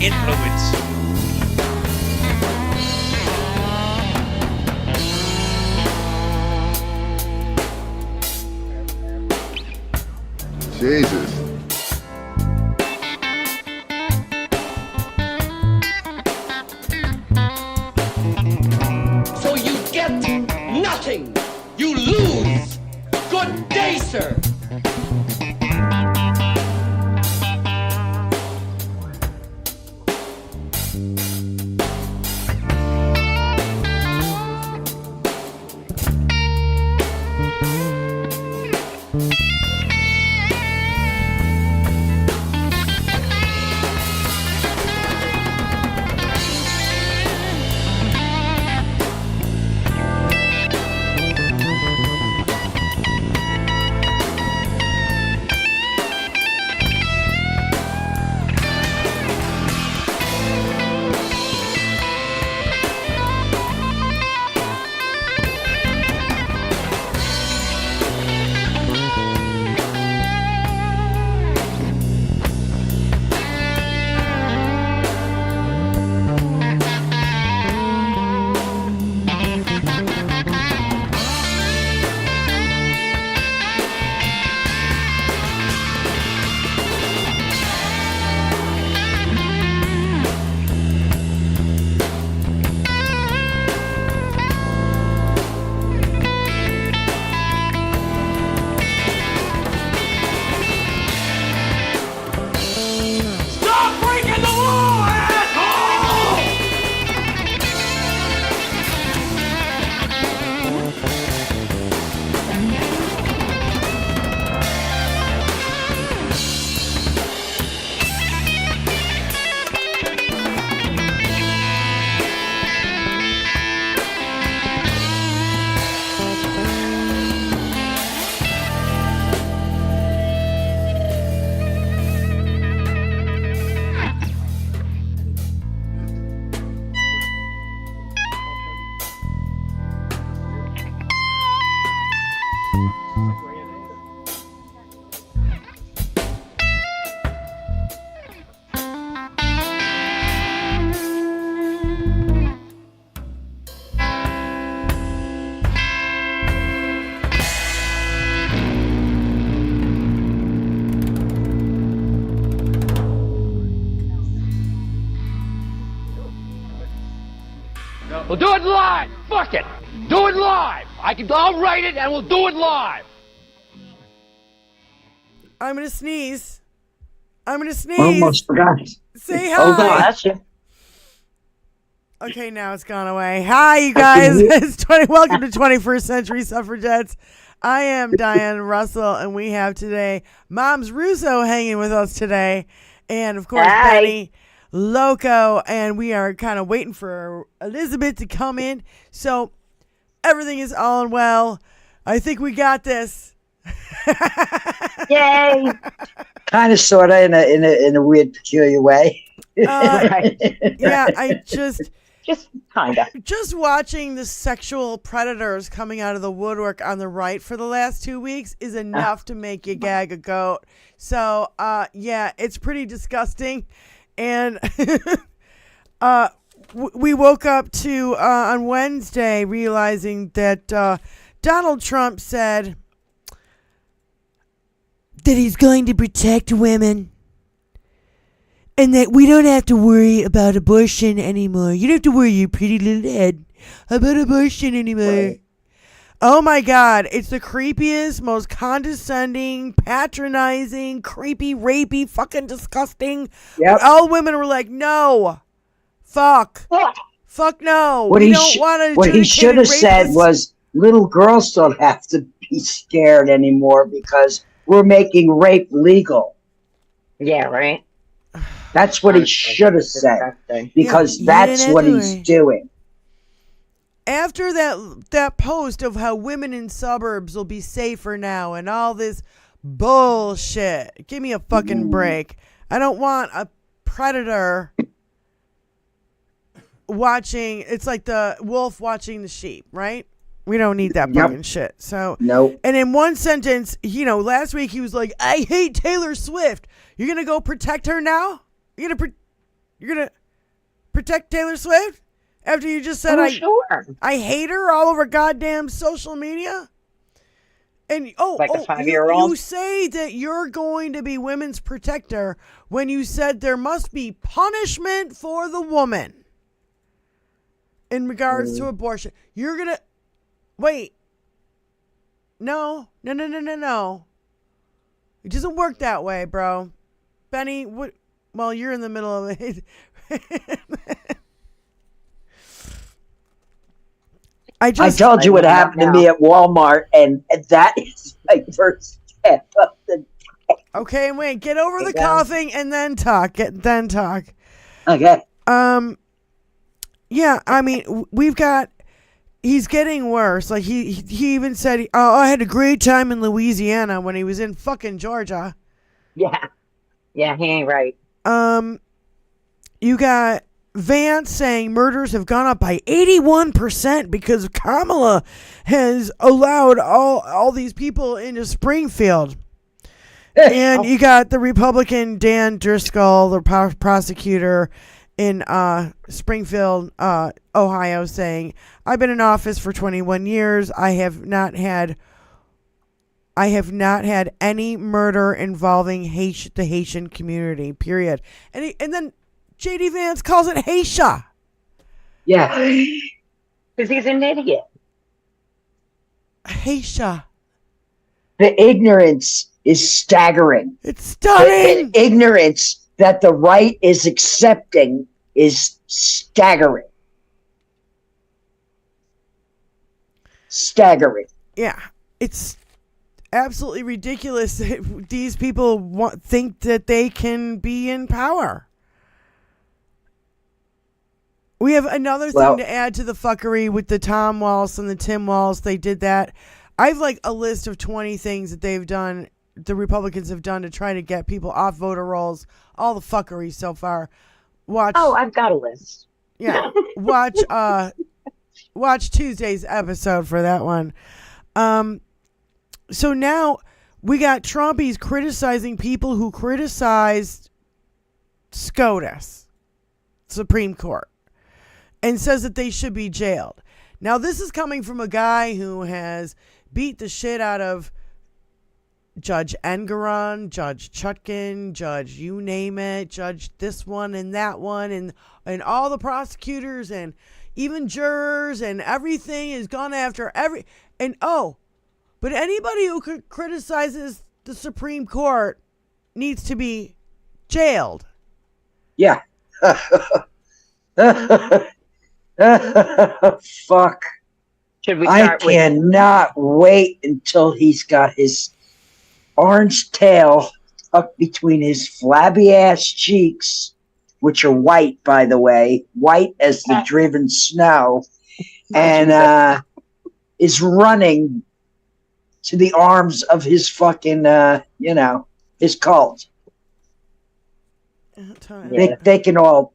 Influence. Jesus. So you get nothing. You lose. Good day, sir. We'll do it live. Fuck it. Do it live. I'll write it and we'll do it live. I'm gonna sneeze. Almost forgot. Say hi. Hold on. Okay, now it's gone away. Hi, you guys. Welcome to 21st Century Suffragettes. I am Diane Russell, and we have today Moms Russo hanging with us today, and of course Benny Loco, and we are kind of waiting for Elizabeth to come in. So everything is all well. I think we got this. Yay! Kind of, sort of, in a weird, peculiar way. Yeah, I just kind of. Just watching the sexual predators coming out of the woodwork on the right for the last 2 weeks is enough to make you gag a goat. So, yeah, it's pretty disgusting. And we woke up to on Wednesday realizing that Donald Trump said that he's going to protect women and that we don't have to worry about abortion anymore. You don't have to worry your pretty little head about abortion anymore. Right. Oh my God, it's the creepiest, most condescending, patronizing, creepy, rapey, fucking disgusting. Yep. All women were like, no, fuck no. What he should have said was, little girls don't have to be scared anymore because we're making rape legal. Yeah, right. That's what he should have said, because that's what he's doing. After that post of how women in suburbs will be safer now and all this bullshit, give me a fucking break. I don't want a predator watching. It's like the wolf watching the sheep, right? We don't need that fucking shit. So nope. And in one sentence, last week he was like, "I hate Taylor Swift." You're gonna go protect her now? You're gonna protect Taylor Swift after you just said I hate her all over goddamn social media? And like a 5-year-old? You say that you're going to be women's protector when you said there must be punishment for the woman in regards to abortion. You're gonna wait. No. It doesn't work that way, bro. Benny, what? Well, you're in the middle of it. I told you what happened to me at Walmart, and that is my first step of the day. Okay, wait. Get over the coughing and then talk. Okay. Yeah, I mean, he's getting worse. Like, he even said, I had a great time in Louisiana when he was in fucking Georgia. Yeah. Yeah, he ain't right. You got Vance saying murders have gone up by 81% because Kamala has allowed all these people into Springfield. And you got the Republican Dan Driscoll, the prosecutor in Springfield, Ohio, saying, I've been in office for 21 years. I have not had any murder involving the Haitian community, period. And then J.D. Vance calls it Haitian. Yeah. Because he's an idiot. Haitian. The ignorance is staggering. It's stunning. The ignorance that the right is accepting is staggering. Staggering. Yeah. It's absolutely ridiculous that these people think that they can be in power. We have another thing to add to the fuckery with the Tom Walsh and the Tim Walsh. They did that. I have like a list of 20 things that they've done, the Republicans have done to try to get people off voter rolls. All the fuckery so far. I've got a list. Yeah. Watch Tuesday's episode for that one. So now we got Trump. He's criticizing people who criticized SCOTUS, Supreme Court, and says that they should be jailed. Now, this is coming from a guy who has beat the shit out of Judge Engoron, Judge Chutkin, Judge you name it, Judge this one and that one, and all the prosecutors and even jurors and everything has gone after but anybody who criticizes the Supreme Court needs to be jailed. Yeah. Fuck. Should we I start with cannot wait until he's got his orange tail tucked between his flabby ass cheeks, which are white, by the way, white as the driven snow, and is running to the arms of his fucking, his cult. They can all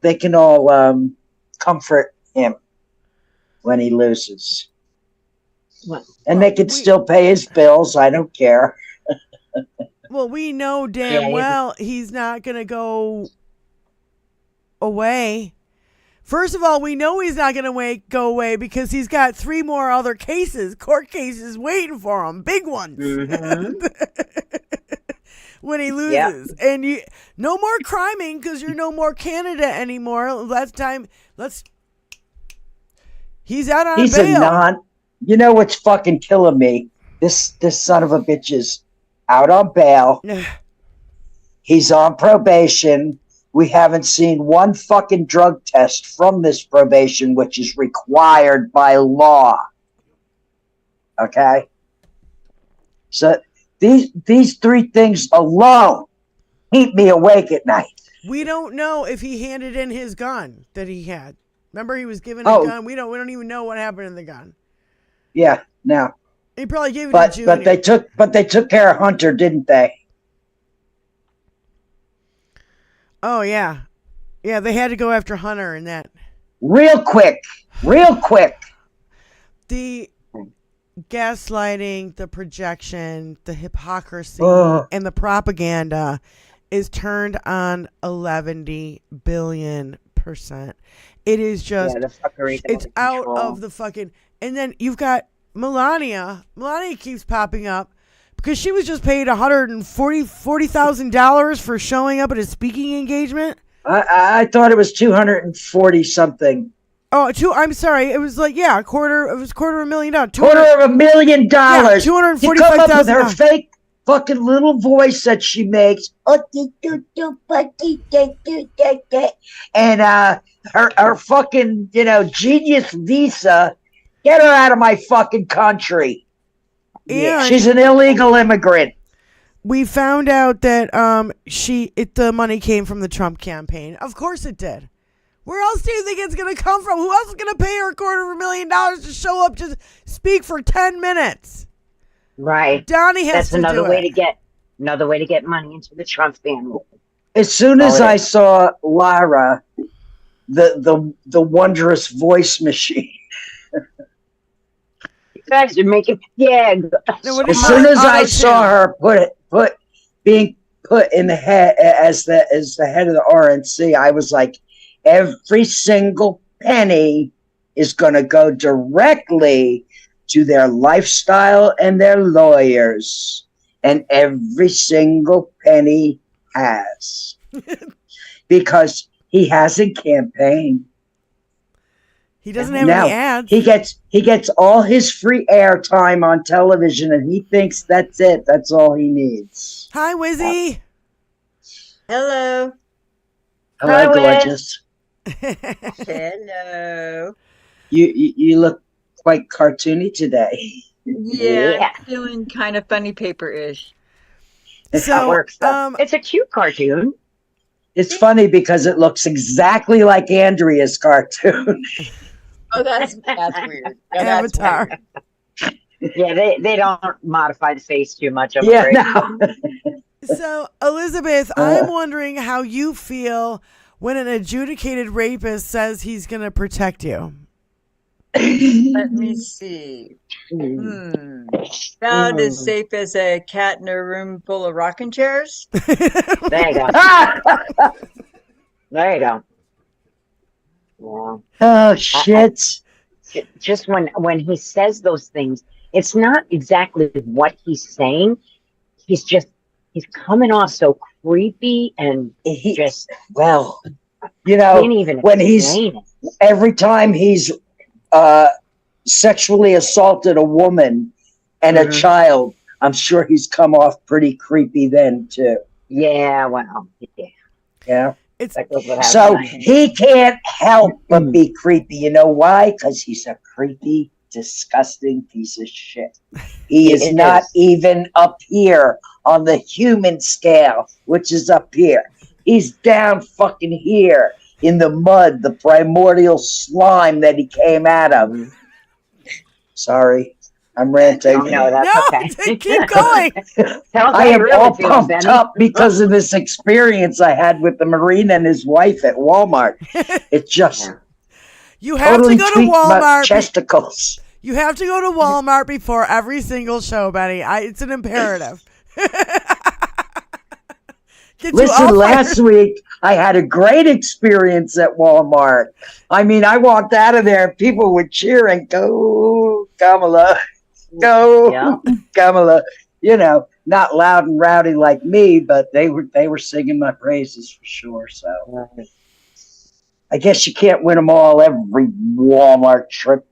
comfort him when he loses. And they can still pay his bills. I don't care. Well, we know damn well he's not going to go away. First of all, we know he's not going to go away because he's got 3 more other court cases waiting for him. Big ones. Mm-hmm. When he loses. Yep. And no more criming because you're no more candidate anymore. He's out on bail. You know what's fucking killing me? This son of a bitch is out on bail. He's on probation. We haven't seen one fucking drug test from this probation, which is required by law. Okay? So these 3 things alone keep me awake at night. We don't know if he handed in his gun that he had. Remember, he was given a gun. We don't even know what happened in the gun. Yeah, no. He probably gave it to Junior. But they took care of Hunter, didn't they? Oh yeah. Yeah, they had to go after Hunter and that. Real quick. The gaslighting, the projection, the hypocrisy, and the propaganda is turned on 11 billion %. It is just, it's out of the fucking, and then you've got Melania. Melania keeps popping up because she was just paid $140,000 for showing up at a speaking engagement. I thought it was 240 something. Oh, I'm sorry. It was like, yeah, quarter of $250,000. $250,000. Yeah, $245,000. You come up with her fake fucking little voice that she makes. And her fucking, genius Lisa, get her out of my fucking country. Yeah. She's an illegal immigrant. We found out that the money came from the Trump campaign. Of course it did. Where else do you think it's going to come from? Who else is going to pay her $250,000 to show up to speak for 10 minutes? Right. Donnie has to do it. That's another way to get money into the Trump family. As soon as I saw Lara, the wondrous voice machine. You guys are making As soon as I saw her being put in the head as the head of the RNC, I was like, every single penny is going to go directly to their lifestyle and their lawyers. And every single penny has. Because he hasn't campaigned. He doesn't have any ads. He gets all his free airtime on television, and he thinks that's it. That's all he needs. Hi, Wizzy. Hello. Hello, gorgeous. Hello. You look quite cartoony today. Yeah. Feeling kind of funny paper-ish. So, works. It's a cute cartoon. It's funny because it looks exactly like Andrea's cartoon. Oh, that's weird. No, Avatar. That's weird. Yeah, they don't modify the face too much. I'm afraid. No. So, Elizabeth, I'm wondering how you feel when an adjudicated rapist says he's going to protect you. Let me see. About as safe as a cat in a room full of rocking chairs. There you go. There you go. Yeah. Oh shit. Just when he says those things, it's not exactly what he's saying. He's coming off so creepy and just well, can't even when he's explain it. every time he's sexually assaulted a woman and a child, I'm sure he's come off pretty creepy then too. Yeah, well, yeah. Yeah. That goes without So saying. he can't help but be creepy. You know why? Because he's a creepy, disgusting piece of shit. He is not even up here on the human scale, which is up here. He's down fucking here in the mud, the primordial slime that he came out of. Sorry, I'm ranting. Oh, no, that's okay. Keep going. I am all pumped up because of this experience I had with the Marine and his wife at Walmart. It just you have totally to go to tweaked my Walmart. Chesticles. You have to go to Walmart before every single show, Benny. It's an imperative. Listen, last week I had a great experience at Walmart. I mean, I walked out of there, people would cheer and go, Kamala, go, Kamala. You know, not loud and rowdy like me, but they were singing my praises for sure. So I guess you can't win them all every Walmart trip.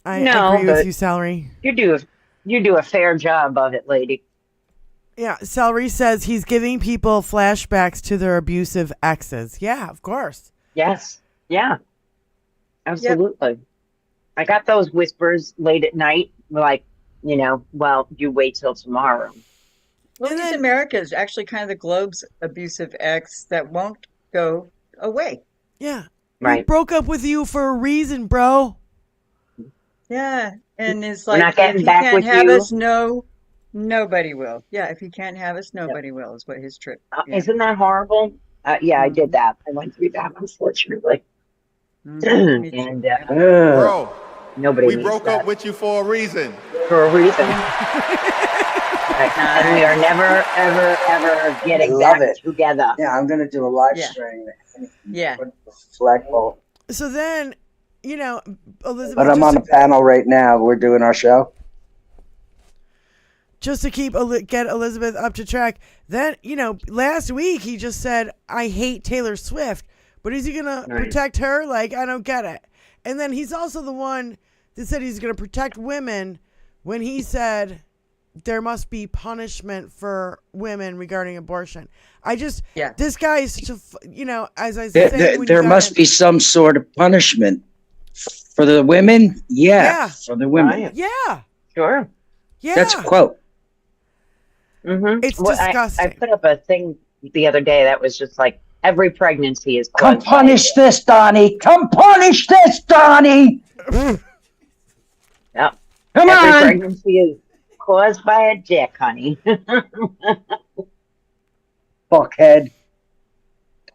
I agree with you, Celery. You do a fair job of it, lady. Yeah, Celery says he's giving people flashbacks to their abusive exes. Yeah, of course. Yes. Yeah. Absolutely. Yep. I got those whispers late at night, like, well, you wait till tomorrow. Well, because America is actually kind of the globe's abusive ex that won't go away. Yeah. Right. We broke up with you for a reason, bro. Yeah. And it's We're like, not getting if he back can't with have you. us, no, nobody will. Yeah, if he can't have us, nobody will, is what his trip. Yeah. Isn't that horrible? Yeah, I did that. I went through that, unfortunately. And bro, nobody. We broke up with you for a reason. For a reason. And we are never, ever, ever getting back together. Yeah, I'm gonna do a live stream. Yeah. Flagpole. So then, Elizabeth. But I'm on a panel right now. We're doing our show. Just to get Elizabeth up to track. Then, last week he just said, I hate Taylor Swift. But is he going to protect her? Like, I don't get it. And then he's also the one that said he's going to protect women when he said there must be punishment for women regarding abortion. This guy is such a, as I said. There must be some sort of punishment. For the women? Yeah. For the women. Yeah. Sure. Yeah. That's a quote. Mm-hmm. It's disgusting. I put up a thing the other day that was just like, every pregnancy is Come punish this, Donnie. Come punish this, Donnie. Yep. Come on. Every pregnancy is caused by a dick, honey. Fuckhead.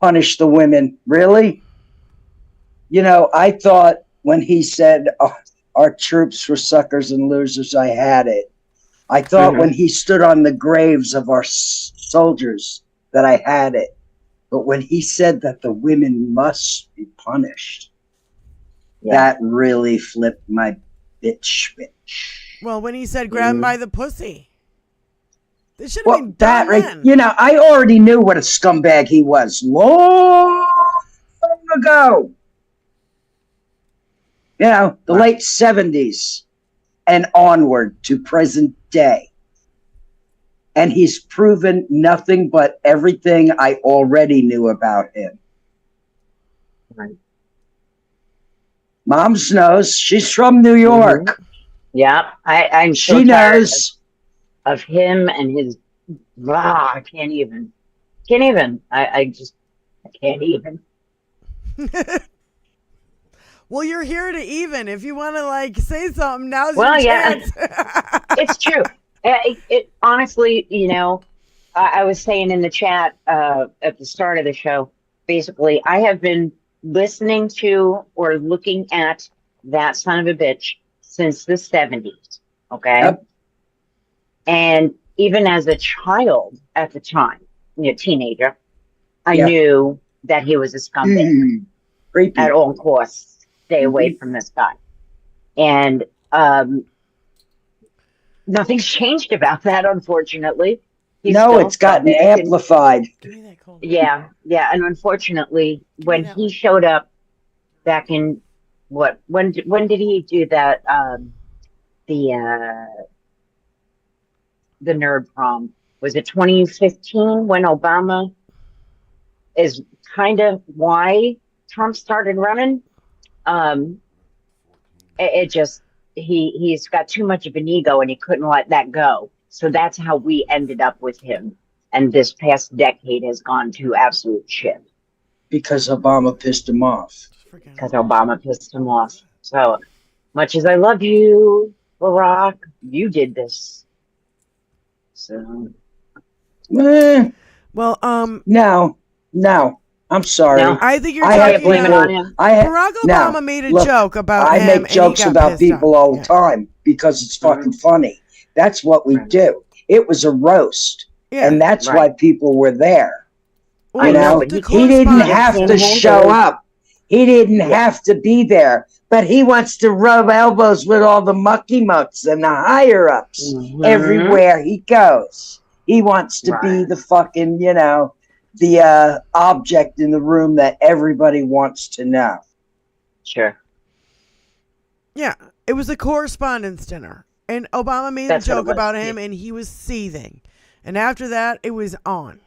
Punish the women. Really? I thought when he said our troops were suckers and losers, I had it. I thought when he stood on the graves of our soldiers that I had it. But when he said that the women must be punished, that really flipped my bitch. Well, when he said grab him by the pussy. This should have been that done then. I already knew what a scumbag he was long ago. The late 70s and onward to present day. And he's proven nothing but everything I already knew about him. Right. Moms knows. She's from New York. Mm-hmm. Yeah, I'm so she tired knows of him and his. I can't even. I can't even. Well, you're here to even. If you want to say something, now's your chance. It's true. It honestly, I was saying in the chat at the start of the show, basically, I have been listening to or looking at that son of a bitch since the 70s. Okay. Yep. And even as a child at the time, teenager, I Yeah. knew that he was a scumbag. Creepy. At all costs. Stay away from this guy. And nothing's changed about that, unfortunately. He's No, still it's gotten scumbag, amplified. Give me that cold. yeah. And unfortunately, when that he one. showed up back in when did he do that? The nerd prom, was it 2015 when Obama is kind of why Trump started running? It just he's got too much of an ego and he couldn't let that go. So that's how we ended up with him. And this past decade has gone to absolute shit. Because Obama pissed him off. Because Obama pissed him off. So much as I love you, Barack, you did this. So Well, no, I'm sorry. No. I think you're I have talking blame it about on him. Barack Obama made a joke about I him. make and he jokes got about pissed people off. all the time because it's fucking funny. That's what we do. It was a roast, Yeah. and that's why people were there. Well, You know, the he didn't correspondence- have to show up. He didn't have to be there, but he wants to rub elbows with all the mucky mucks and the higher ups everywhere he goes. He wants to be the fucking, the object in the room that everybody wants to know. Sure. Yeah, it was a correspondence dinner, and Obama made That's a what it joke was, about him, and he was seething. And after that, it was on.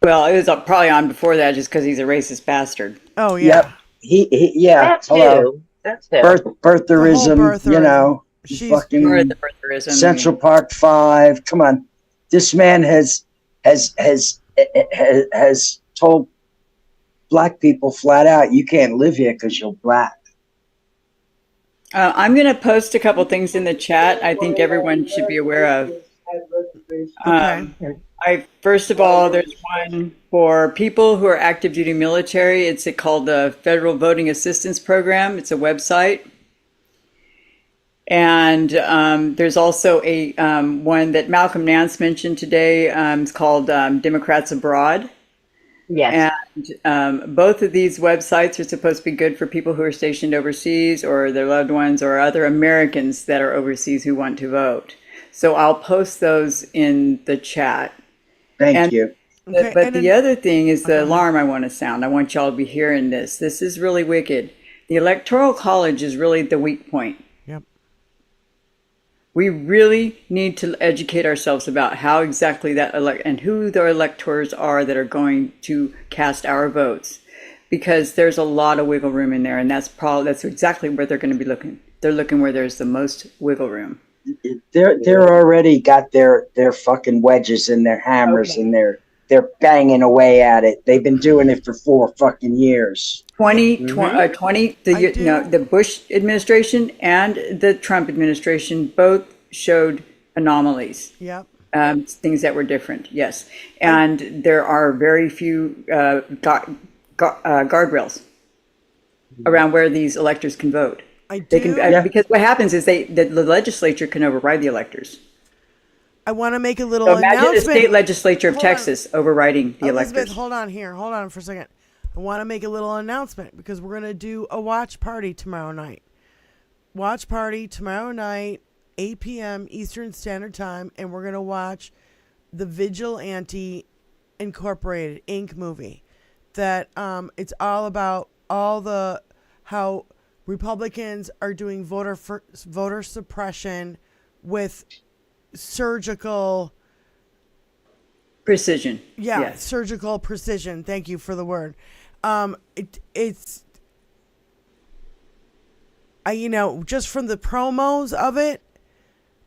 Well, it was probably on before that just because he's a racist bastard. Oh, yeah. Yep. Yeah. That's Hello. too. That's too. Birtherism, birtherism. She's She's- fucking Or the birtherism. Central Park 5. Come on. This man has told black people flat out, you can't live here because you're black. I'm going to post a couple things in the chat I think everyone should be aware of. First of all, there's one for people who are active duty military. It's called the Federal Voting Assistance Program. It's a website. And there's also a one that Malcolm Nance mentioned today. It's called Democrats Abroad. Yes. And both of these websites are supposed to be good for people who are stationed overseas or their loved ones or other Americans that are overseas who want to vote. So I'll post those in the chat. Thank you. Okay, But and the then- other thing is the alarm I want to sound. I want y'all to be hearing this. This is really wicked. The Electoral College is really the weak point. Yep. We really need to educate ourselves about how exactly that and who the electors are that are going to cast our votes, because there's a lot of wiggle room in there, and that's exactly where they're going to be looking. They're looking where there's the most wiggle room. They're already got their fucking wedges and their hammers and they're banging away at it. They've been doing it for 4 fucking years. 2020, the Bush administration and the Trump administration both showed anomalies. Yep. Things that were different, yes. And there are very few guardrails around where these electors can vote. They can, because what happens is the legislature can override the electors. I want to make a little So imagine announcement. the state legislature of Texas overriding the Elizabeth, electors. hold on for a second. I want to make a little announcement because we're going to do a watch party tomorrow night. Watch party tomorrow night, 8 p.m. Eastern Standard Time, and we're going to watch the Vigilante Incorporated Inc. movie. That it's all about how Republicans are doing voter suppression with surgical Precision. Yeah, Yes. surgical precision. Thank you for the word. It's just from the promos of it,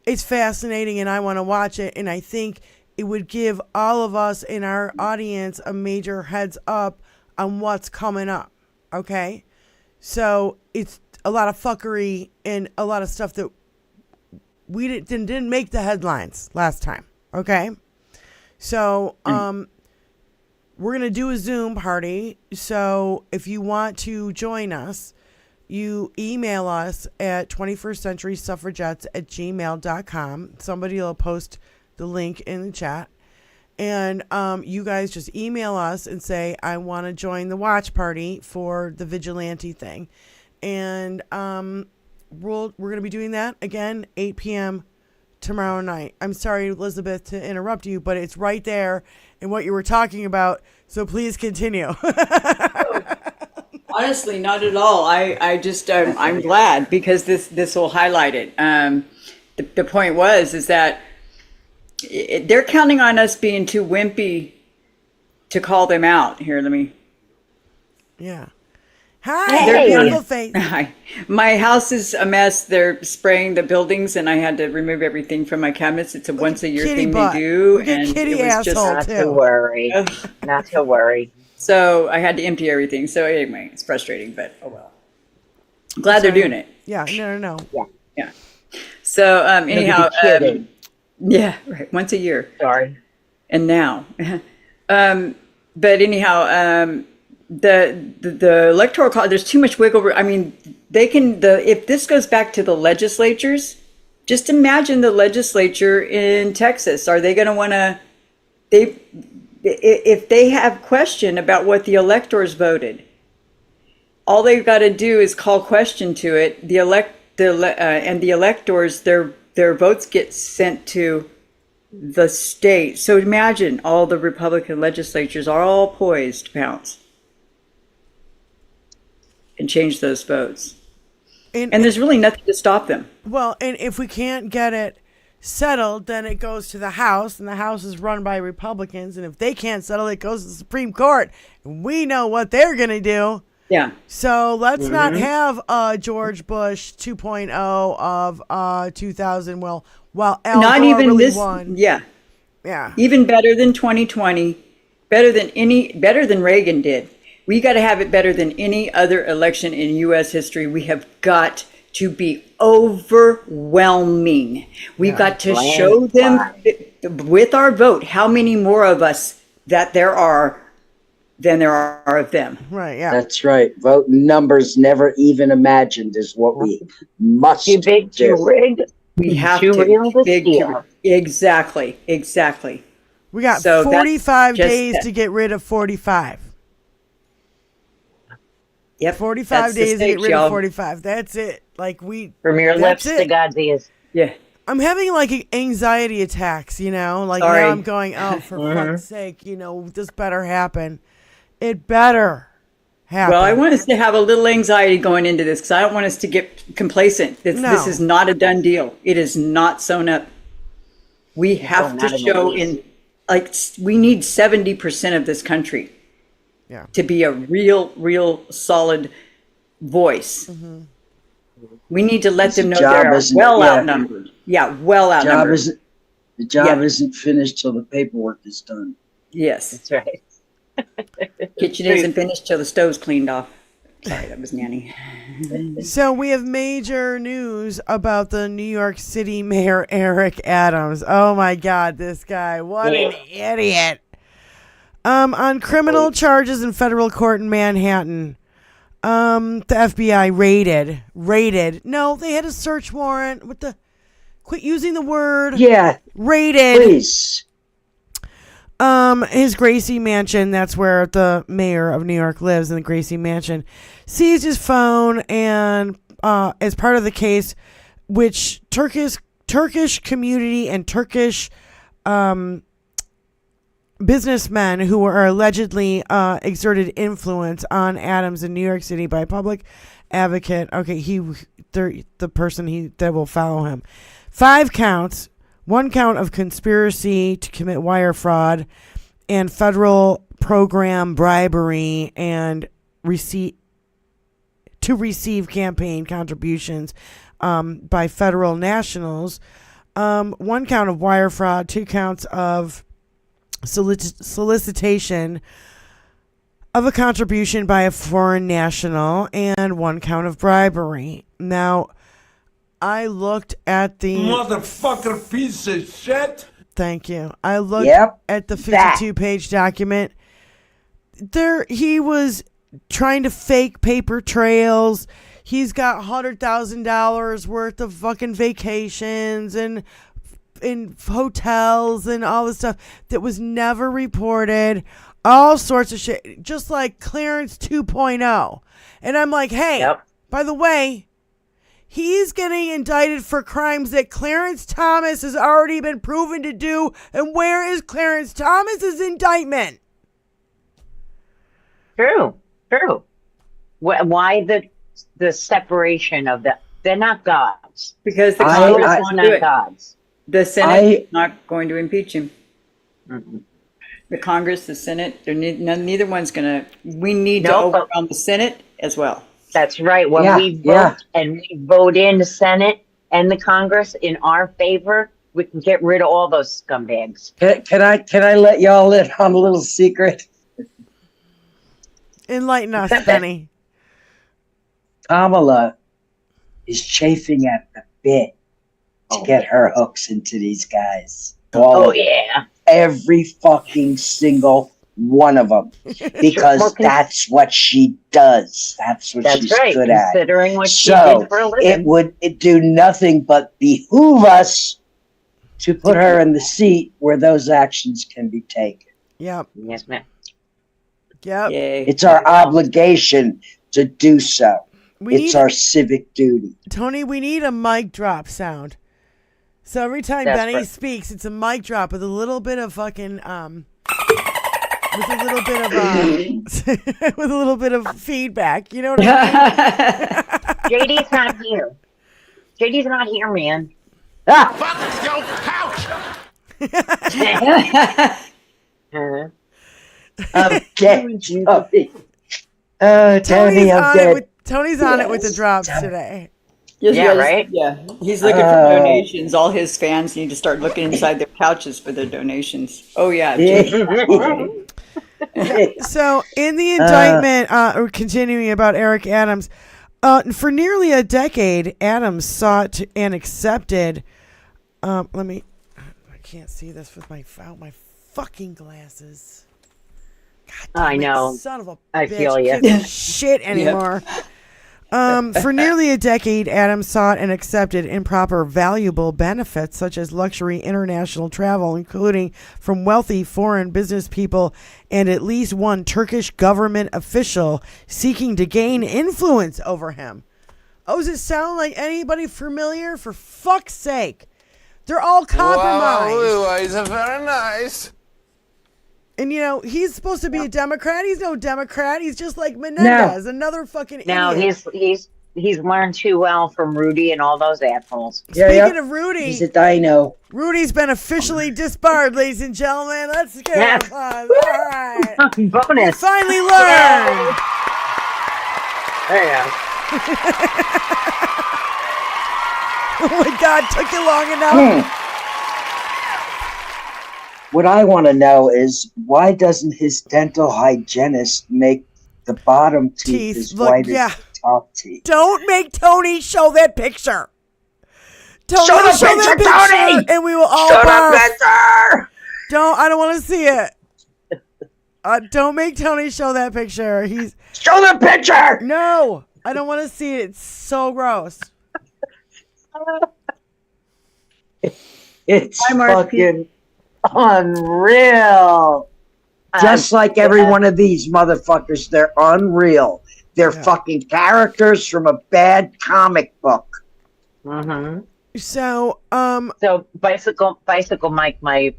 it's fascinating, and I want to watch it. And I think it would give all of us in our audience a major heads up on what's coming up. Okay, so it's a lot of fuckery and a lot of stuff that we didn't make the headlines last time. Okay. So, we're going to do a Zoom party. So if you want to join us, you email us at 21stcenturysuffragettes@gmail.com. Somebody will post the link in the chat. And you guys just email us and say, I want to join the watch party for the vigilante thing. And we're going to be doing that again, 8 p.m. tomorrow night. I'm sorry, Elizabeth, to interrupt you, but it's right there in what you were talking about. So please continue. Honestly, not at all. I just, I'm glad because this will highlight it. The point is that they're counting on us being too wimpy to call them out. Here, let me. Yeah. Hi, Hey. beautiful face. Hi. My house is a mess. They're spraying the buildings, and I had to remove everything from my cabinets. It's a once a year kitty thing butt. they do, Look at and kitty it was just asshole. Not too. to worry. Not to worry. so I had to empty everything. So anyway, it's frustrating, but oh well. I'm glad they're doing it. Yeah, no. Yeah. So anyhow, You're kidding. yeah, right. Once a year. Sorry. And now, but anyhow, the electoral college, there's too much wiggle room. I mean, if this goes back to the legislatures, just imagine the legislature in Texas. Are they going to want to, if they have question about what the electors voted, all they've got to do is call question to it. And the electors, their votes get sent to the state. So imagine all the Republican legislatures are all poised to pounce and change those votes. And there's really nothing to stop them. Well, and if we can't get it settled, then it goes to the House, and the House is run by Republicans. And if they can't settle it, it goes to the Supreme Court. And we know what they're going to do. Yeah. So let's not have George Bush 2.0 of 2000. Well, while Al Not Gore even really this. won. Yeah. Yeah. Even better than 2020, better than Reagan did. We got to have it better than any other election in U.S. history. We have got to be overwhelming. We've got to show them with our vote how many more of us that there are than there are of them. Right, yeah. That's right. Vote numbers never even imagined is what we must Too big, too do. rigged. We have Too to. real to Big- steal. Exactly. We got So that's 45 just days it. to get rid of 45. Yep. 45 that's the days to get stakes, rid y'all. of 45. That's it. From your that's lips to it. God's ears. Yeah. I'm having anxiety attacks, Like Sorry. now I'm going, oh, for fuck's sake, this better happen. It better happen. Well, I want us to have a little anxiety going into this because I don't want us to get complacent. This No. is not a done deal. It is not sewn up. We have not to in the show least. we need 70% of this country Yeah. to be a real solid voice. Mm-hmm. We need to let them know job they're isn't- well yeah. outnumbered. Yeah, well outnumbered. The job Yeah. isn't finished till the paperwork is done. Yes. That's right. Kitchen isn't finished till the stove's cleaned off. Sorry, that was Nanny. So we have major news about the New York City Mayor Eric Adams. Oh my God, this guy! What an idiot! On criminal charges in federal court in Manhattan, the FBI raided. No, they had a search warrant. Quit using the word. Yeah, Raided. please. His Gracie Mansion, that's where the mayor of New York lives, in the Gracie Mansion, seized his phone, and as part of the case, which Turkish community and Turkish businessmen who were allegedly exerted influence on Adams in New York City by public advocate. Okay, the person that will follow him. 5 counts. 1 count of conspiracy to commit wire fraud and federal program bribery and receive campaign contributions by federal nationals. 1 count of wire fraud, 2 counts of solicitation of a contribution by a foreign national, and 1 count of bribery. Now, I looked at the motherfucker piece of shit. Thank you. I looked at the 52-page document. He was trying to fake paper trails. he's got $100,000 worth of fucking vacations and in hotels and all this stuff that was never reported. All sorts of shit, just like Clarence 2.0. And I'm like, hey, by the way, he's getting indicted for crimes that Clarence Thomas has already been proven to do. And where is Clarence Thomas's indictment? True. Why the separation of they're not gods. Because the Congress are not gods. The Senate is not going to impeach him. Mm-mm. The Congress, the Senate, neither one's going to. We need to overwhelm the Senate as well. That's right. When we vote and we vote in the Senate and the Congress in our favor, we can get rid of all those scumbags. Can I let y'all in on a little secret? Enlighten us, Benny. Kamala is chafing at the bit to get her hooks into these guys. Yeah. Every fucking single one of them, because that's what she does. That's what she's good at. Considering what she did for a living. It would do nothing but behoove us to put her in the seat where those actions can be taken. Yep. Yes, ma'am. Yep. It's our obligation to do so. It's our civic duty. Tony, we need a mic drop sound. So every time Benny speaks, it's a mic drop with a little bit of fucking with a little bit of feedback. You know what I mean? JD's not here. JD's not here, man. Fuck your couch! Tony, I'm dead. Tony's on it with the drops today. Right? Yeah. He's looking for donations. All his fans need to start looking inside their couches for their donations. Oh, yeah. So, in the indictment, continuing about Eric Adams, for nearly a decade, Adams sought and accepted. I can't see this with my fucking glasses. God, I know. Son of a bitch. I feel you. Can't see shit anymore. For nearly a decade, Adams sought and accepted improper valuable benefits such as luxury international travel, including from wealthy foreign business people and at least one Turkish government official seeking to gain influence over him. Oh, does it sound like anybody familiar? For fuck's sake. They're all compromised. Wow, he's very nice. And, he's supposed to be a Democrat. He's no Democrat. He's just like Menendez, another fucking idiot. He's learned too well from Rudy and all those assholes. Speaking of Rudy, he's a dino. Rudy's been officially disbarred, ladies and gentlemen. Let's get a applause. All right. Bonus. Finally learned. There you go. Oh my God, took you long enough. What I want to know is, why doesn't his dental hygienist make the bottom teeth as white as the top teeth? Don't make Tony show that picture. Tony, show the picture, Tony! And we will all show the picture! I don't want to see it. Don't make Tony show that picture. Show the picture! No, I don't want to see it. It's so gross. It's fucking unreal. Just like every one of these motherfuckers, they're unreal. They're fucking characters from a bad comic book. Mm-hmm. So Bicycle Mike, my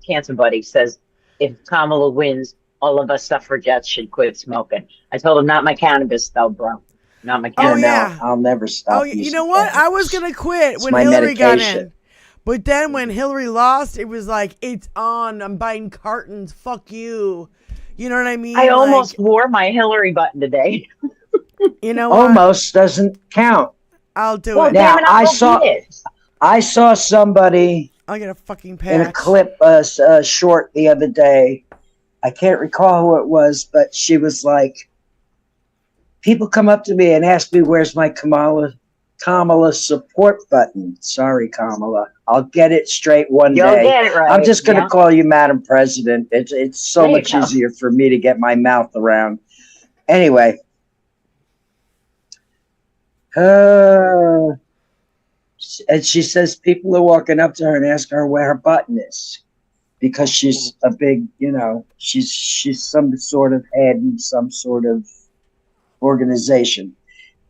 cancer buddy, says if Kamala wins, all of us suffragettes should quit smoking. I told him, not my cannabis though, bro. Not my cannabis. Oh, yeah. I'll never stop. Oh, you know what? I was gonna quit when Hillary got in. But then when Hillary lost, it was like, it's on. I'm buying cartons. Fuck you. You know what I mean? I almost wore my Hillary button today. You know what? Almost doesn't count. I'll do it. Now, I saw somebody. I'll get a fucking patch. In a clip short the other day. I can't recall who it was, but she was like, people come up to me and ask me, where's my Kamala support button? Sorry, Kamala. I'll get it straight one You'll day. Get it right. I'm just going to call you Madam President. It's so much easier for me to get my mouth around. Anyway, And she says people are walking up to her and asking her where her button is because she's a big, she's some sort of head in some sort of organization.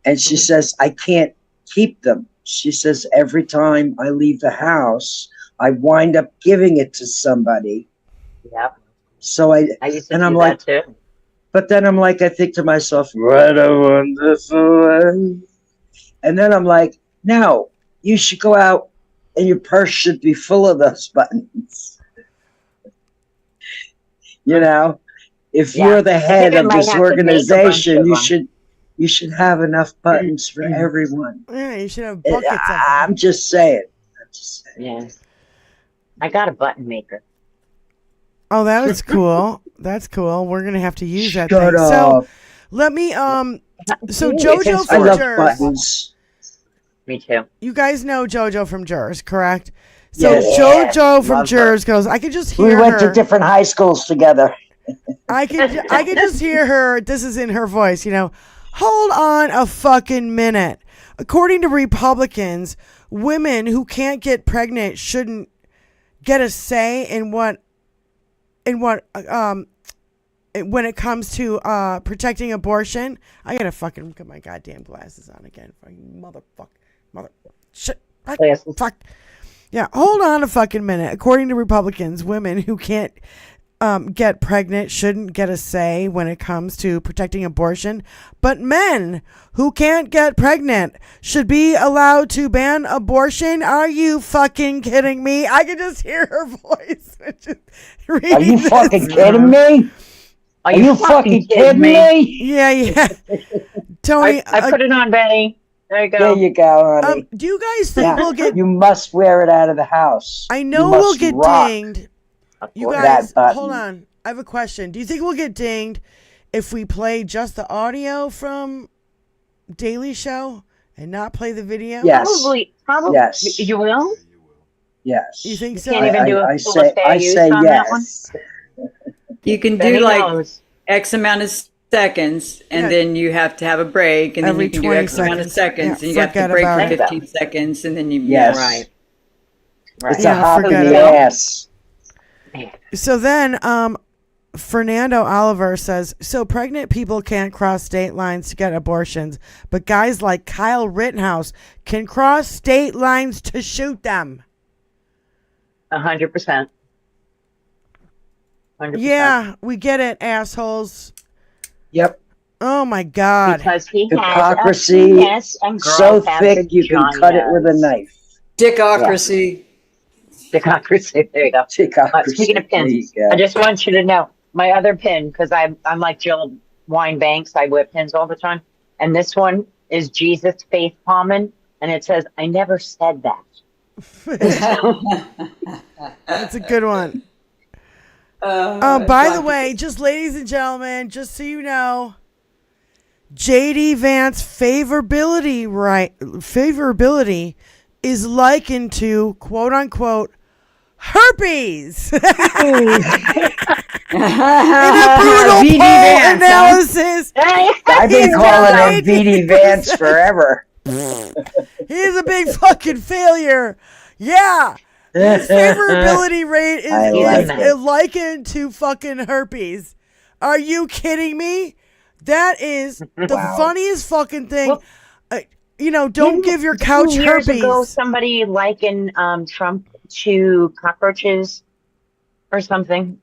And she says, I can't keep them. She says, every time I leave the house, I wind up giving it to somebody. Yep. So I used to do that too. But then I'm like, I think to myself, what a wonderful way. And then I'm like, no, you should go out and your purse should be full of those buttons. If you're the head of this organization, you should have enough buttons for everyone. Yeah, you should have buckets of them. I'm just saying. Yeah. I got a button maker. Oh, that was cool. That's cool. We're gonna have to use that Shut thing. up. So let me so JoJo I from love Jers. buttons. Me too. You guys know JoJo from Jers, correct? So Yes. JoJo from Love Jers goes, I could just hear We went her. to different high schools together. I could just hear her. This is in her voice, Hold on a fucking minute. According to Republicans, women who can't get pregnant shouldn't get a say in when it comes to protecting abortion. I gotta fucking get my goddamn glasses on again. Fucking motherfucker. Shit. Fuck. Yeah, hold on a fucking minute. According to Republicans, women who can't get pregnant shouldn't get a say when it comes to protecting abortion, but men who can't get pregnant should be allowed to ban abortion. Are you fucking kidding me? I can just hear her voice. Are you fucking kidding me? Are you fucking kidding me? Yeah. Tony, I put it on, Benny. There you go. There you go, honey. do you guys think we'll get... You must wear it out of the house. I know we'll get dinged. You guys, hold on. I have a question. Do you think we'll get dinged if we play just the audio from Daily Show and not play the video? Yes. Probably. Yes. You will? Yes. You think so? Can't even do I say yes. You can do X amount of seconds, and then you have to have a break, and then you can do X amount of seconds, and you have to break for 15 seconds, and then you... Yes. Right. It's a hop in the ass. So then, Fernando Oliver says, so pregnant people can't cross state lines to get abortions, but guys like Kyle Rittenhouse can cross state lines to shoot them. 100%. Yeah, we get it, assholes. Yep. Oh my God. Because he hypocrisy has a penis so thick you can cut it with a knife. Dickocracy. Yeah. Dickocracy. There you go. Speaking of pins, I just want you to know my other pin, because I'm like Jill Wine-Banks. I wear pins all the time. And this one is Jesus faith palming, and it says, I never said that. That's a good one. By the way, just ladies and gentlemen, just so you know, JD Vance favorability is likened to quote unquote herpes. In a brutal poll analysis, I've been calling him BD Vance forever. He's a big fucking failure. Yeah. His favorability rate is likened to fucking herpes. Are you kidding me? That is the funniest fucking thing. Don't give your couch herpes. Years ago, somebody likened Trump to cockroaches or something.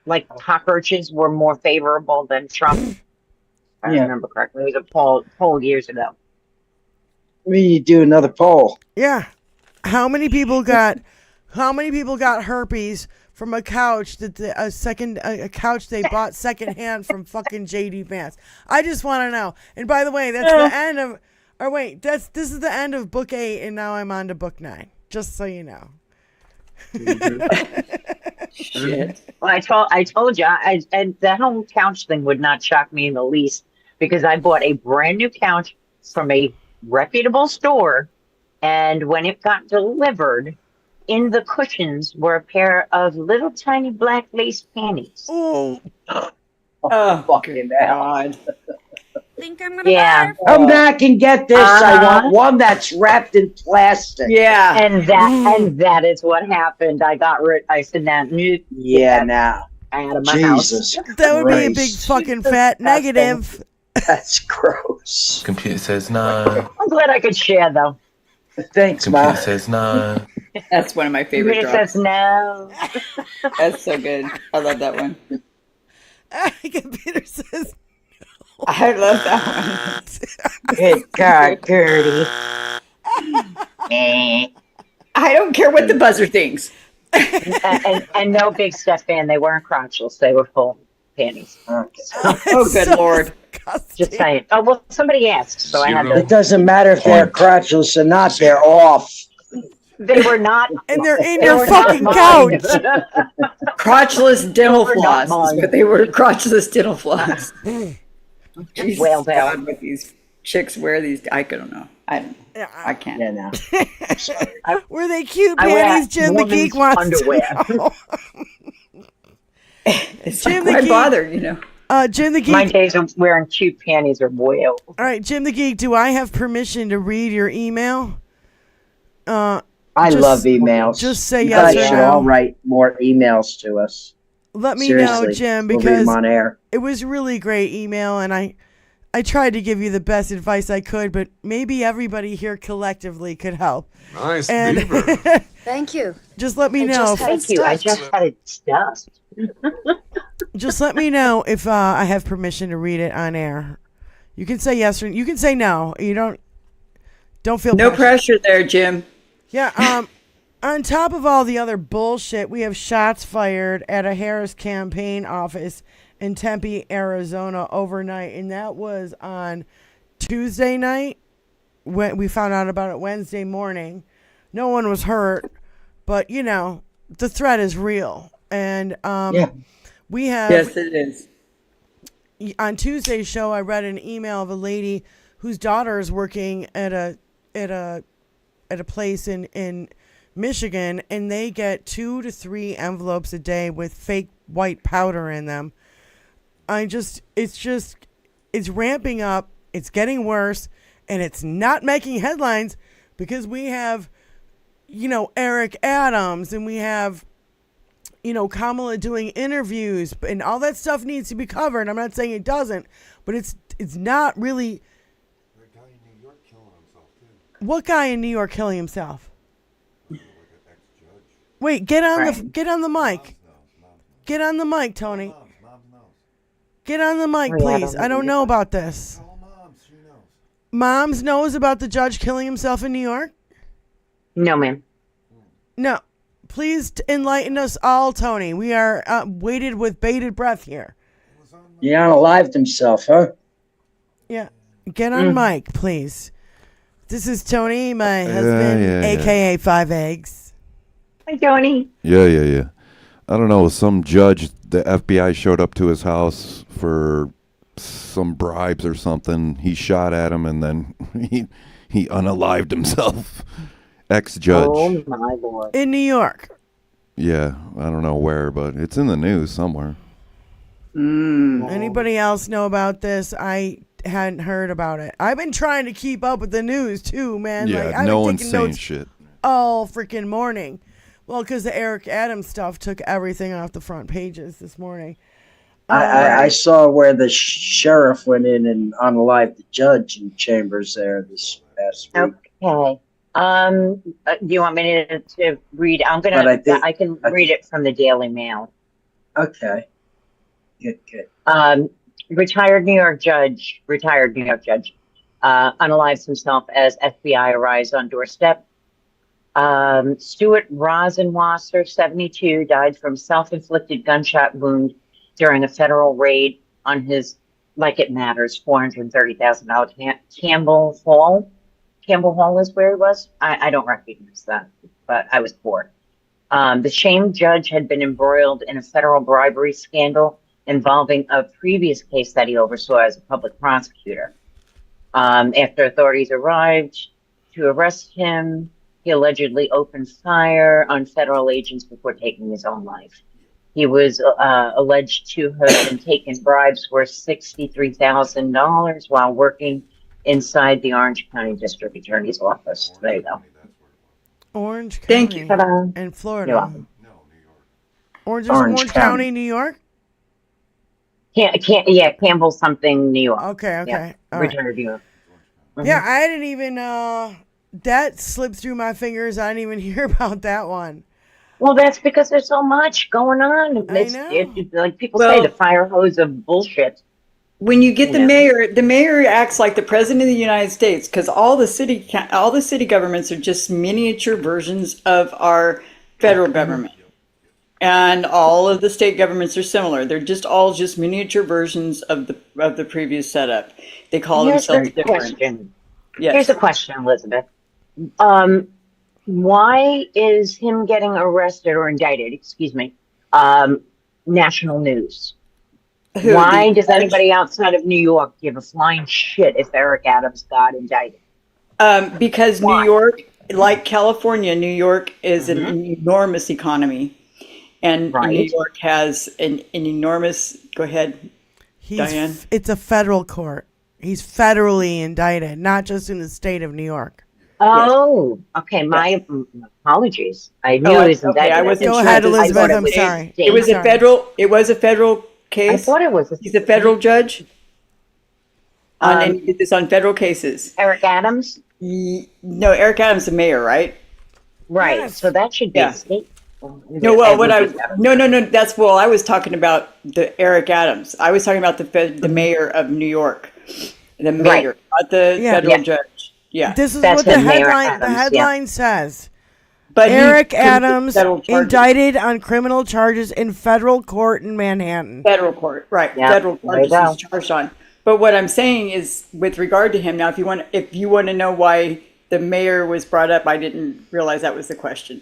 Like cockroaches were more favorable than Trump. If I remember correctly. It was a poll years ago. We need to do another poll. Yeah. How many people got herpes from a couch a couch they bought secondhand from fucking JD Vance? I just want to know. And by the way, that's the end of this is the end of book 8, and now I'm on to book 9. Just so you know. Shit. Well, I told you, and that whole couch thing would not shock me in the least, because I bought a brand new couch from a reputable store, and when it got delivered, in the cushions were a pair of little tiny black lace panties. Oh, fucking God. think I'm gonna Yeah. barf. Come back and get this. I Uh-huh. want one that's wrapped in plastic. Yeah. And that is what happened. I said that. Yeah, now. Out of my house. Jesus That would be a big Christ. fucking fat Disgusting. negative. That's gross. Computer says no. I'm glad I could share though. Thanks, Computer Ma. says no. That's one of my favorite Computer drops. says no. That's so good. I love that one. Computer says I love that one. Good God, Gertie. I don't care what the buzzer thinks. and no Big Steph fan. They weren't crotchless. They were full panties. Okay. Oh, good Lord. Just saying. Oh well, somebody asked, so I had It to. doesn't matter if they're crotchless or not, they're off. They were not. And they're in they your were not fucking mine. couch. Crotchless dental They were not floss is mine. what they were. Crotchless dental floss. Jesus Whale tail. God, what these chicks wear these. I don't know. I don't know. I can't. Yeah, now. Were they cute I wear panties? Jim the women's Geek wants underwear. to know. It's Jim like, the why Geek. bother, you know? Jim the Geek. My days of wearing cute panties are way over. All right, Jim the Geek, do I have permission to read your email? I Just- love emails. just say you yes guys or should no. all write more emails to us. Let me Seriously, know, Jim, we'll read because them on air. it was really great email, and I tried to give you the best advice I could, but maybe everybody here collectively could help. Nice And beaver. Thank you. just let me I know. just If, had- Thank you. I just had it stuffed. just let me know if I have permission to read it on air. You can say yes or you can say no. You don't feel No pressured. pressure there, Jim. Yeah. On top of all the other bullshit, we have shots fired at a Harris campaign office in Tempe, Arizona overnight, and that was on Tuesday night. When we found out about it Wednesday morning. No one was hurt, but the threat is real. And Yeah. we have Yes, it is. on Tuesday's show, I read an email of a lady whose daughter is working at a place in Michigan, and they get 2 to 3 envelopes a day with fake white powder in them. It's ramping up. It's getting worse, and it's not making headlines because we have, Eric Adams, and we have, Kamala doing interviews, and all that stuff needs to be covered. I'm not saying it doesn't, but it's not really. That guy in New York killing himself, too. What guy in New York killing himself? Like an ex-judge. Wait, get on the Right. get on the mic. Get on the mic, Tony. Mom's knows. Get on the mic, Oh, yeah, I please. don't I don't know about this. Tell Moms, she knows. Moms knows about the judge killing himself in New York? No, ma'am. No. Please enlighten us all, Tony. We are waited with bated breath here. He unalived himself, huh? Yeah. Get on mic, please. This is Tony, my husband, yeah. a.k.a. Five Eggs. Hi, Tony. Yeah. I don't know. Some judge, the FBI showed up to his house for some bribes or something. He shot at him, and then he unalived himself. Ex-judge. Oh my lord. In New York. Yeah, I don't know where, but it's in the news somewhere. Anybody else know about this? I hadn't heard about it. I've been trying to keep up with the news too, man. Yeah, like, I've no been one's taking saying notes shit. all freaking morning. Well, because the Eric Adams stuff took everything off the front pages this morning. I saw where the sheriff went in and unalived the judge in chambers there this past week. Okay. Do you want me to read? But I can read it from the Daily Mail. Okay. Good. Retired New York judge, unalives himself as FBI arrives on doorstep. Stuart Rosenwasser, 72, died from self-inflicted gunshot wound during a federal raid on his, like it matters, $430,000 Campbell Hall. Campbell Hall is where he was. I don't recognize that, but I was poor. The shamed judge had been embroiled in a federal bribery scandal involving a previous case that he oversaw as a public prosecutor. After authorities arrived to arrest him, he allegedly opened fire on federal agents before taking his own life. He was alleged to have been taking bribes worth $63,000 while working inside the Orange County District Attorney's office. There you go. Orange County. Thank you. Ta-da. In Florida. You're welcome. Orange Orange County, New York? Campbell something, New York. Okay. Yeah. All right. Richard, New York. Yeah, I didn't even, that slipped through my fingers. I didn't even hear about that one. Well, that's because there's so much going on. Like people say, the fire hose of bullshit. When you get the mayor acts like the president of the United States, because all the city governments are just miniature versions of our federal government, and all of the state governments are similar. They're all just miniature versions of the previous setup. They call themselves different. Yes. Here's a question, Elizabeth. Why is him getting arrested or indicted? Excuse me. National news. Why does anybody outside of New York give a flying shit if Eric Adams got indicted? Because New York, like California, New York is an enormous economy. And New York has an enormous. Go ahead, Diane. It's a federal court. He's federally indicted, not just in the state of New York. Oh, okay. My apologies. I knew he was indicted. I wasn't Go sure. ahead, Elizabeth. I'm sorry. It was a federal case. I thought it was. He's a federal judge. And he did this on federal cases. Eric Adams? No, Eric Adams, the mayor, right? Right. Yes. So that should be a state. No, well, I was talking about the Eric Adams. I was talking about the mayor of New York, the mayor, not the federal judge. Yeah, this is That's what the Mayor headline. Adams, The headline says. But Eric Adams indicted on criminal charges in federal court in Manhattan. Federal court, right? Yeah, Federal charges he's charged on. But what I'm saying is, with regard to him, now, if you want to know why the mayor was brought up, I didn't realize that was the question.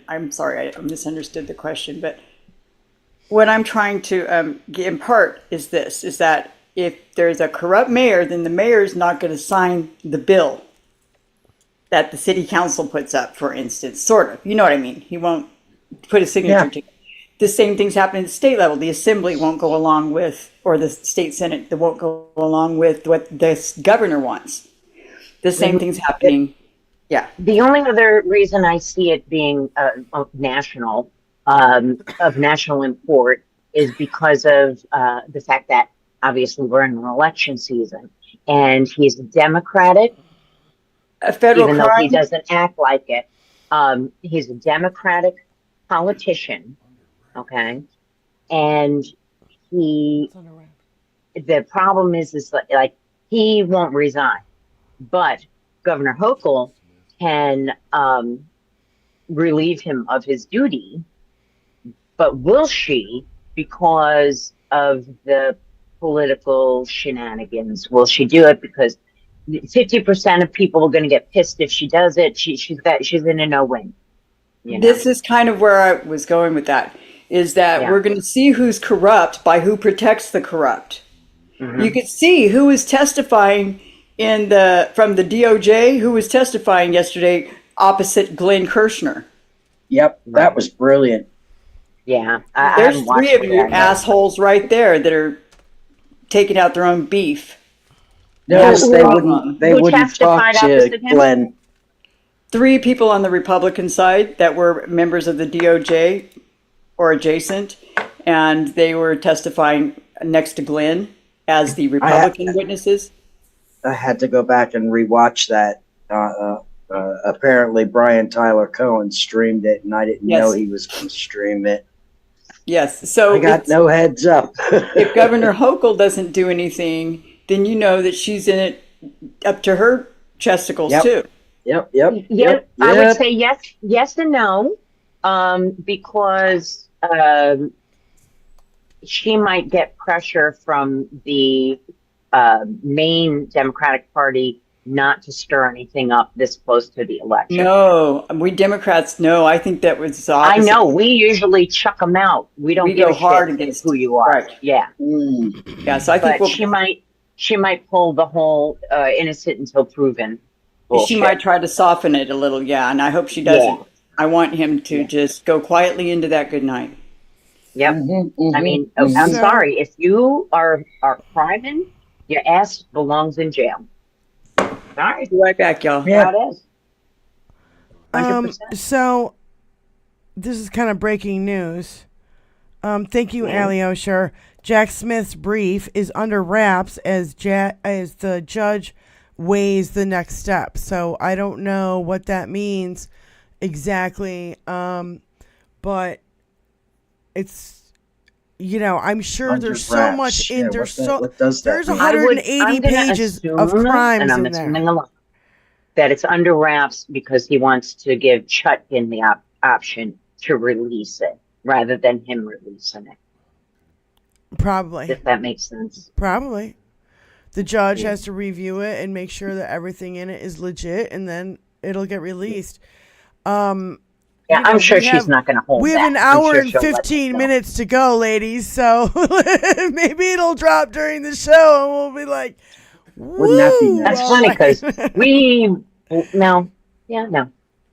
I'm sorry, I misunderstood the question. But what I'm trying to impart is this: is that if there's a corrupt mayor, then the mayor is not going to sign the bill that the city council puts up, for instance, sort of. You know what I mean? He won't put a signature to it. The same things happen at the state level. The assembly won't go along with, or the state senate, they won't go along with what the governor wants. The same thing's happening. Yeah. The only other reason I see it being national, of national import, is because of the fact that obviously we're in an election season, and he's Democratic. A federal even crime. though he doesn't act like it. He's a Democratic politician, okay? And the problem is like he won't resign, but Governor Hochul can relieve him of his duty, but will she, because of the political shenanigans, will she do it? Because 50% of people are going to get pissed if she does it. She's in a no-win. You know? This is kind of where I was going with that, is that we're going to see who's corrupt by who protects the corrupt. Mm-hmm. You could see who was testifying from the DOJ, who was testifying yesterday opposite Glenn Kirshner. Yep, that was brilliant. Yeah. There's three of you assholes right there that are taking out their own beef. Notice they wouldn't talk to Glenn. Three people on the Republican side that were members of the DOJ or adjacent, and they were testifying next to Glenn as the Republican witnesses. I had to go back and rewatch that. Apparently, Brian Tyler Cohen streamed it, and I didn't know he was going to stream it. Yes, so I got no heads up. If Governor Hochul doesn't do anything, then you know that she's in it up to her chesticles too. Yep. I would say yes and no, because she might get pressure from the main Democratic Party not to stir anything up this close to the election. No, we Democrats, no. I think that was the opposite. I know. We usually chuck them out. We don't give go a hard shit against who you are. Right. Yeah. Yeah. So I think she might pull the whole innocent until proven bullshit. She might try to soften it a little. Yeah, and I hope she doesn't. Yeah. I want him to just go quietly into that good night. Yep. I mean, I'm So- sorry. If you are criming, your ass belongs in jail. Sorry. Be right back, y'all. How it is. 100%. So this is kind of breaking news. Thank you, Ali Osher. Jack Smith's brief is under wraps as the judge weighs the next step. So I don't know what that means exactly, but it's, I'm sure there's so much in there's there's mean? 180 I'm gonna pages assume, of crimes and I'm in there. assuming a lot, that it's under wraps because he wants to give Chutkin the option to release it rather than him releasing it. Probably. If that makes sense. Probably. The judge has to review it and make sure that everything in it is legit, and then it'll get released. Yeah, I'm sure she's not going to hold We have an back. I'm hour sure and she'll let 15 us know. minutes to go, ladies, so maybe it'll drop during the show, and we'll be like, Wouldn't that be woo, nice? That's all funny right. because no.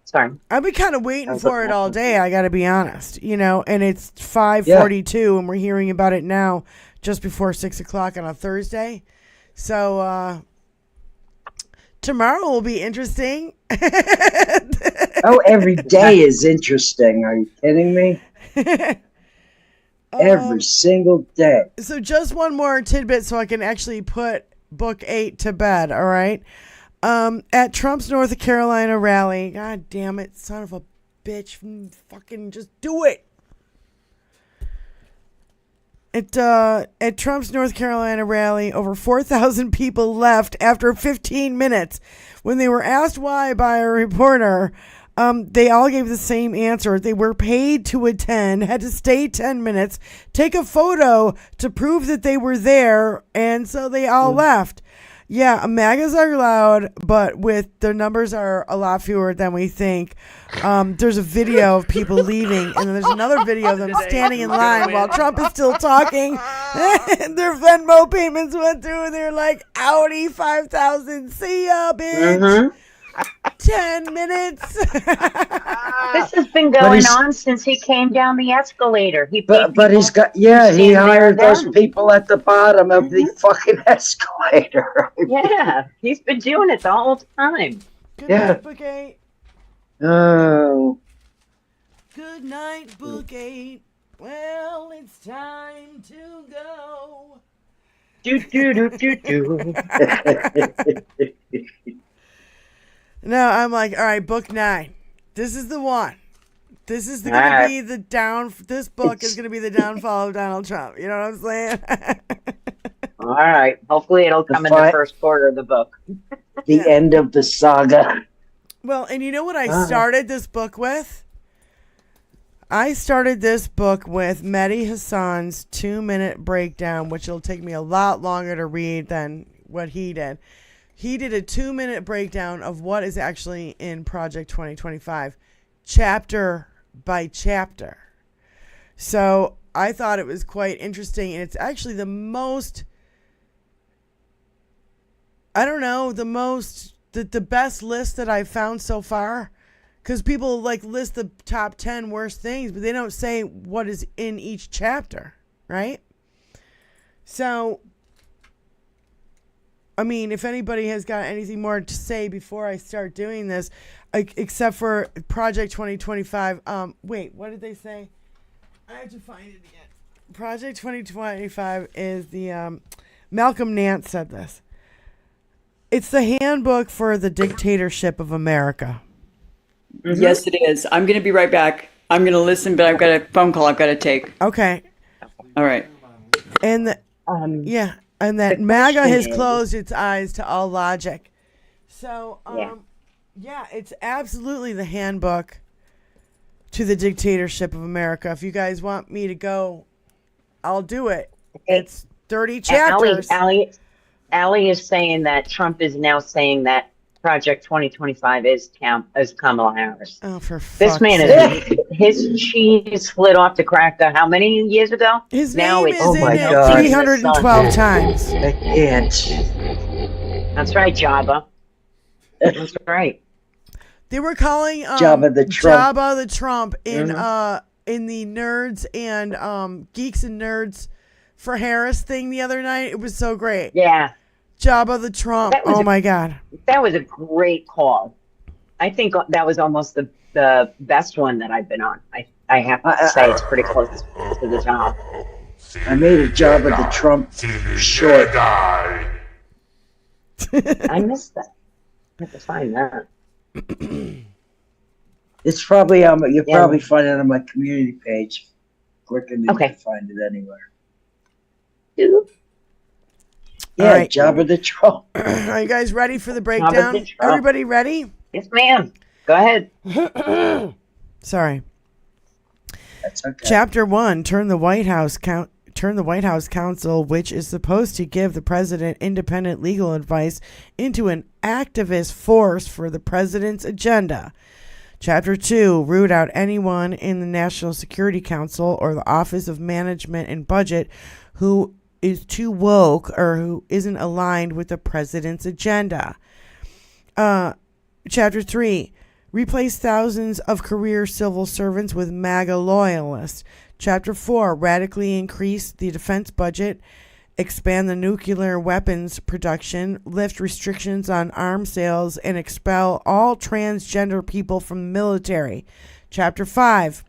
Sorry. I've been kind of waiting was for it looking all at day, I gotta be honest, and it's 5:42, and we're hearing about it now just before 6 o'clock on a Thursday. So tomorrow will be interesting. Oh, every day is interesting. Are you kidding me? Every single day. So just one more tidbit so I can actually put book 8 to bed, all right? At Trump's North Carolina rally, god damn it, son of a bitch, fucking just do it. At Trump's North Carolina rally, over 4,000 people left after 15 minutes. When they were asked why by a reporter, they all gave the same answer. They were paid to attend, had to stay 10 minutes, take a photo to prove that they were there, and so they all left. Yeah, MAGAs are loud, but the numbers are a lot fewer than we think. There's a video of people leaving, and then there's another video of them standing in line while Trump is still talking. And their Venmo payments went through, and they're like, Audi 5,000, see ya, bitch. 10 minutes. This has been going on since he came down the escalator. But he's got he hired those people at the bottom of the fucking escalator. Yeah, he's been doing it the whole time. Good Yeah. night, Book 8. Oh. Good night, Book 8. Well, it's time to go. Do do do do do. No, I'm like, all right, Book 9. This is the one. This is going to be the this book is going to be the downfall of Donald Trump. You know what I'm saying? All right. Hopefully it'll come in the first quarter of the book. The end of the saga. Well, and you know what I started this book with? I started this book with Mehdi Hassan's 2-minute breakdown, which will take me a lot longer to read than what he did. He did a 2-minute breakdown of what is actually in Project 2025, chapter by chapter. So I thought it was quite interesting, and it's actually the most, the best list that I've found so far. Because people list the top 10 worst things, but they don't say what is in each chapter, right? So, I mean, if anybody has got anything more to say before I start doing this, except for Project 2025. Wait, what did they say? I have to find it again. Project 2025 is the, Malcolm Nance said this. It's the handbook for the dictatorship of America. Mm-hmm. Yes, it is. I'm going to be right back. I'm going to listen, but I've got a phone call I've got to take. Okay. All right. And and that MAGA has closed its eyes to all logic. So, it's absolutely the handbook to the dictatorship of America. If you guys want me to go, I'll do it. It's 30 chapters. Allie is saying that Trump is now saying that Project 2025 is Kamala Harris. Oh, for fuck's this man sake. His cheese slid off the cracker how many years ago? His now name it's is in it 312 times. I can't. That's right, Jabba. That's right. They were calling Jabba the Trump. Jabba the Trump in nerds and geeks and nerds for Harris thing the other night. It was so great. Yeah. Jabba the Trump. Oh my God. That was a great call. I think that was almost the best one that I've been on. I have to say it's pretty close to the top. I made a job of the Trump short. I missed that. I have to find that. It's probably you'll probably find it on my community page. Click and you can find it anywhere. Yeah, right. Job of the Trump. Are you guys ready for the breakdown? Everybody ready? Yes, ma'am. Go ahead. Sorry. That's okay. Chapter 1: Turn the White House Counsel, which is supposed to give the president independent legal advice, into an activist force for the president's agenda. Chapter 2: Root out anyone in the National Security Council or the Office of Management and Budget who is too woke or who isn't aligned with the president's agenda. Chapter 3: Replace thousands of career civil servants with MAGA loyalists. Chapter 4: Radically increase the defense budget, expand the nuclear weapons production, lift restrictions on arms sales, and expel all transgender people from the military. Chapter 5: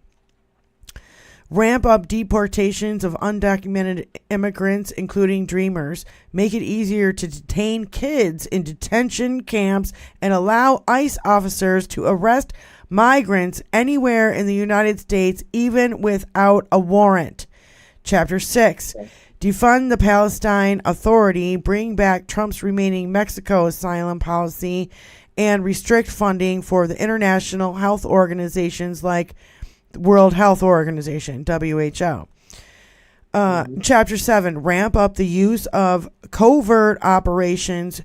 Ramp up deportations of undocumented immigrants, including Dreamers. Make it easier to detain kids in detention camps and allow ICE officers to arrest migrants anywhere in the United States, even without a warrant. Chapter 6. Defund the Palestine Authority, bring back Trump's remaining Mexico asylum policy, and restrict funding for the international health organizations like the World Health Organization, WHO. Chapter 7, ramp up the use of covert operations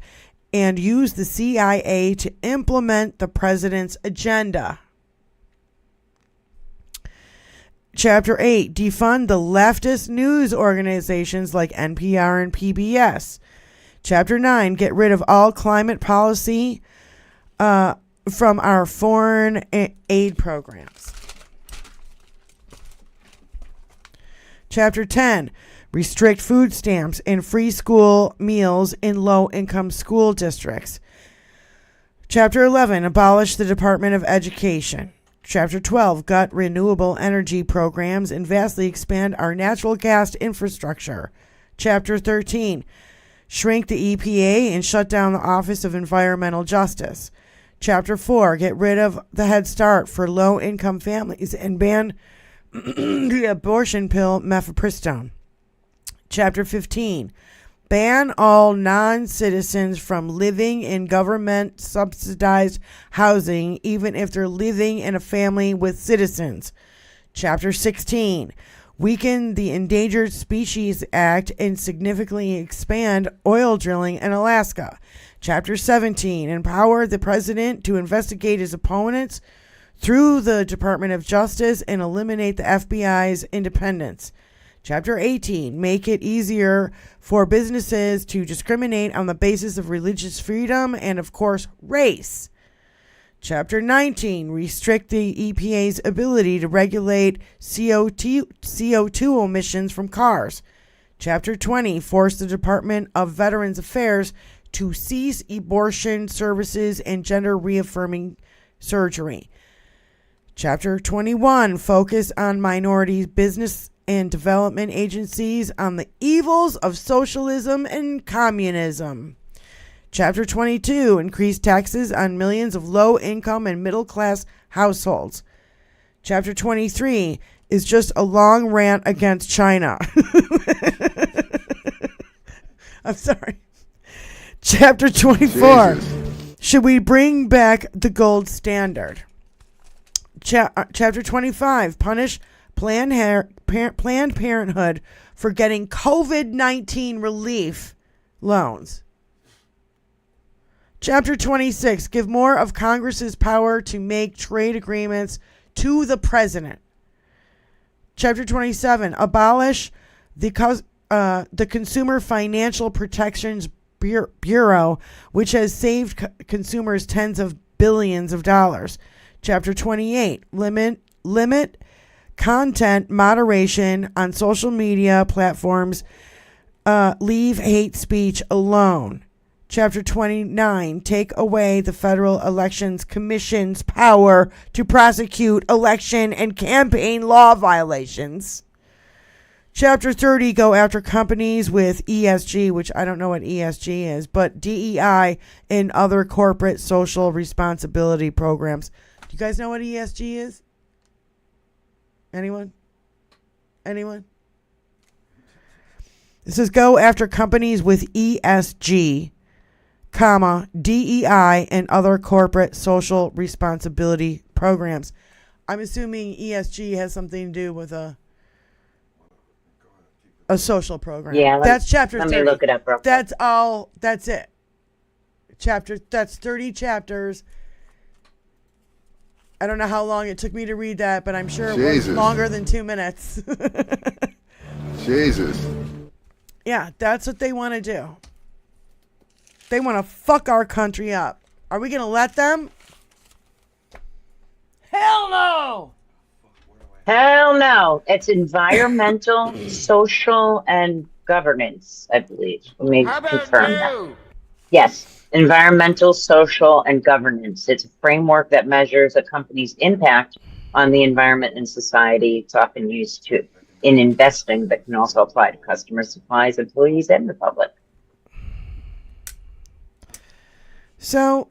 and use the CIA to implement the president's agenda. Chapter 8, defund the leftist news organizations like NPR and PBS. Chapter 9, get rid of all climate policy from our foreign aid programs. Chapter 10, restrict food stamps and free school meals in low-income school districts. Chapter 11, abolish the Department of Education. Chapter 12, gut renewable energy programs and vastly expand our natural gas infrastructure. Chapter 13, shrink the EPA and shut down the Office of Environmental Justice. Chapter 4, get rid of the Head Start for low-income families and ban the abortion pill mifepristone. Chapter 15, ban all non-citizens from living in government-subsidized housing, even if they're living in a family with citizens. Chapter 16, weaken the Endangered Species Act and significantly expand oil drilling in Alaska. Chapter 17, empower the president to investigate his opponents through the Department of Justice and eliminate the FBI's independence. Chapter 18, make it easier for businesses to discriminate on the basis of religious freedom and, of course, race. Chapter 19, restrict the EPA's ability to regulate CO2 emissions from cars. Chapter 20, force the Department of Veterans Affairs to cease abortion services and gender reaffirming surgery. Chapter 21, focus on minority business and development agencies on the evils of socialism and communism. Chapter 22, increase taxes on millions of low-income and middle-class households. Chapter 23 is just a long rant against China. I'm sorry. Chapter 24, should we bring back the gold standard? Chapter 25, punish Planned Parenthood for getting COVID-19 relief loans. Chapter 26, give more of Congress's power to make trade agreements to the president. Chapter 27, abolish the Consumer Financial Protections Bureau, which has saved consumers tens of billions of dollars. Chapter 28, limit content moderation on social media platforms. Leave hate speech alone. Chapter 29, take away the Federal Elections Commission's power to prosecute election and campaign law violations. Chapter 30, go after companies with ESG, which I don't know what ESG is, but DEI and other corporate social responsibility programs. Do you guys know what ESG is? Anyone? This says go after companies with ESG, DEI, and other corporate social responsibility programs. I'm assuming ESG has something to do with a social program. Yeah, that's chapter 30. Let me look it up real quick. That's all. That's it. That's 30 chapters. I don't know how long it took me to read that, but I'm sure it was longer than 2 minutes. Jesus. Yeah, that's what they want to do. They want to fuck our country up. Are we going to let them? Hell no! Hell no. It's environmental, social, and governance, I believe. Let me confirm that. Yes, environmental, social, and governance. It's a framework that measures a company's impact on the environment and society. It's often used in investing, but can also apply to customers, suppliers, employees, and the public. So,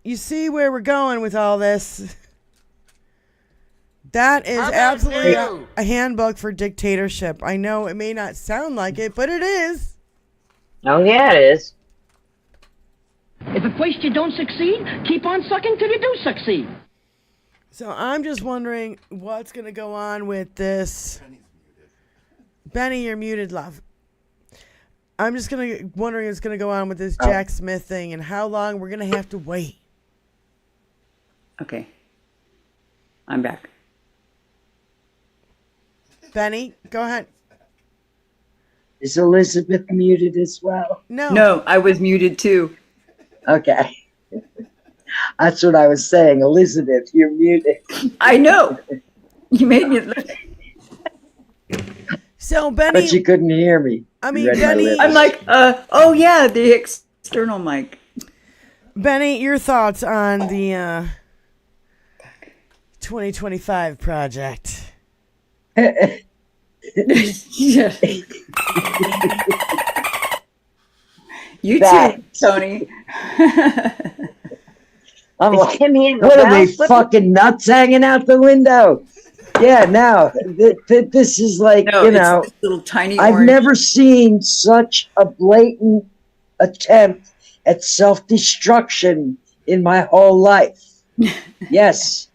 you see where we're going with all this. That is absolutely a handbook for dictatorship. I know it may not sound like it, but it is. Oh, yeah, it is. If at first you don't succeed, keep on sucking till you do succeed. So I'm just wondering what's going to go on with this. Benny, you're muted, love. I'm just wondering what's going to go on with this Jack Smith thing and how long we're going to have to wait. Okay. I'm back. Benny, go ahead. Is Elizabeth muted as well? No, I was muted too. Okay. That's what I was saying. Elizabeth, you're muted. I know. You made me. So, Benny. But you couldn't hear me. I mean, Benny. I'm like, oh yeah, the external mic. Benny, your thoughts on the 2025 project? Yeah. You too, Tony. I'm like, what are they fucking nuts hanging out the window? Yeah, now this is like, no, you know, this little tiny I've orange. never seen such a blatant attempt at self-destruction in my whole life. Yes,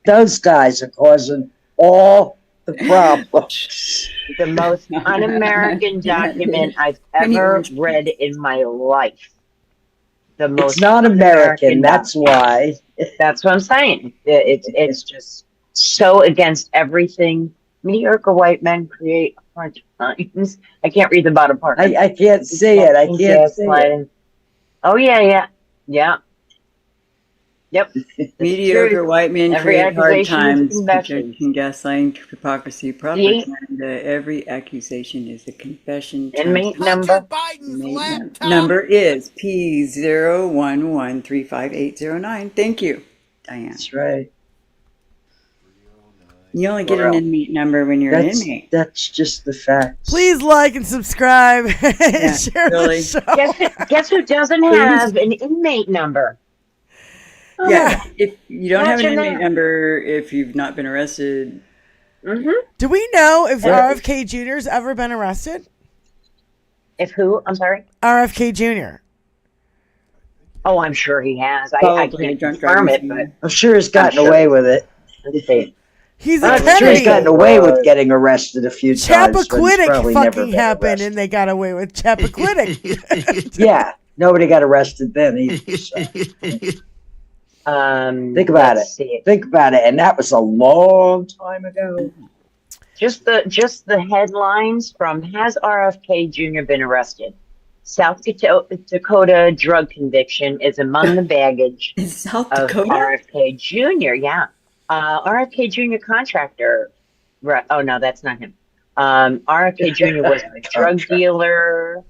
those guys are causing all the problems. The most un-American document I've ever read in my life. The most It's not American, that's why. That's what I'm saying. It's just so against everything mediocre white men create hard times. I can't read the bottom part. I can't see it. I can't see it. Oh, yeah. Yep. Mediocre white men Every create hard accusation is times. a confession. Projection, gaslighting, hypocrisy, propaganda. Every accusation is a confession. Inmate number. Number is P011358809. Thank you, Diane. That's right. You only get an inmate number when you're an inmate. That's just the fact. Please like and subscribe and share really. the show. Guess who doesn't have an inmate number? Yeah, if you don't have an Imagine inmate that. number, if you've not been arrested. Mm-hmm. Do we know if RFK Jr.'s ever been arrested? If who? I'm sorry? RFK Jr. Oh, I'm sure he has. I Probably can't drunk confirm it, driving. but I'm sure he's gotten I'm sure. away with it. let's see. He's a I'm sure he's Kennedy. gotten away with getting arrested a few times. but he's Chappaquiddick probably never fucking been happened, arrested. and they got away with Chappaquiddick. Yeah, nobody got arrested then either. So. Think about it. Think about it, and that was a long time ago. Just the headlines from Has RFK Jr. been arrested? South Dakota drug conviction is among the baggage In South of Dakota? RFK Jr. Yeah. RFK Jr. contractor Right. Oh no, that's not him. RFK Jr. was a drug dealer.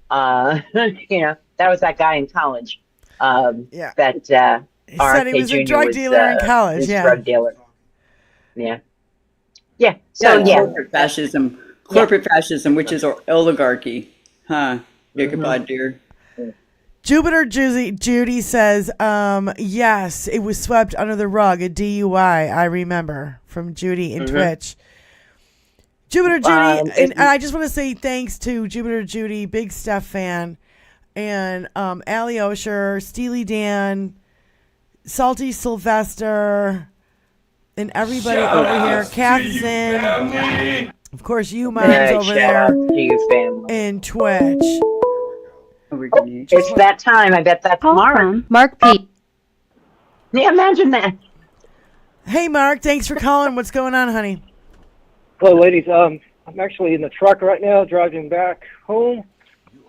That was that guy in college. Yeah. That He said he RFK was a Jr. drug dealer in college. was Yeah. drug dealer. Yeah. Yeah. So yeah. Corporate fascism, which is oligarchy. Huh. Ichabod dear. Jupiter Judy says, yes, it was swept under the rug, a DUI, I remember, from Judy in Twitch. Jupiter Judy, and I just want to say thanks to Jupiter Judy, big Steph fan, and Allie Osher, Steely Dan, Salty Sylvester, and everybody over here, Kathleen, of course, you moms over there to your family. in Twitch. It's that time. I bet that's Mark. Mark P. Yeah, imagine that. Hey, Mark, thanks for calling. What's going on, honey? Hello, ladies. I'm actually in the truck right now, driving back home.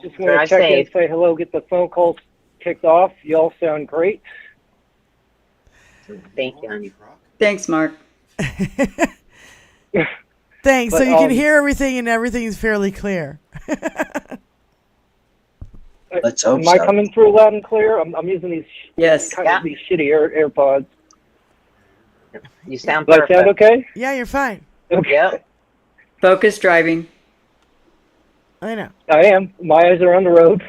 Just want to Drive check safe. in, say hello, get the phone calls kicked off. You all sound great. Thank you. Thanks, Mark. Thanks. But, so you can hear everything and everything is fairly clear. Let's hope Am I so. coming through loud and clear? I'm using these Yes. these shitty AirPods. You sound Do I perfect. sound okay? Yeah, you're fine. Okay. Yep. Focus driving. I know. I am. My eyes are on the road.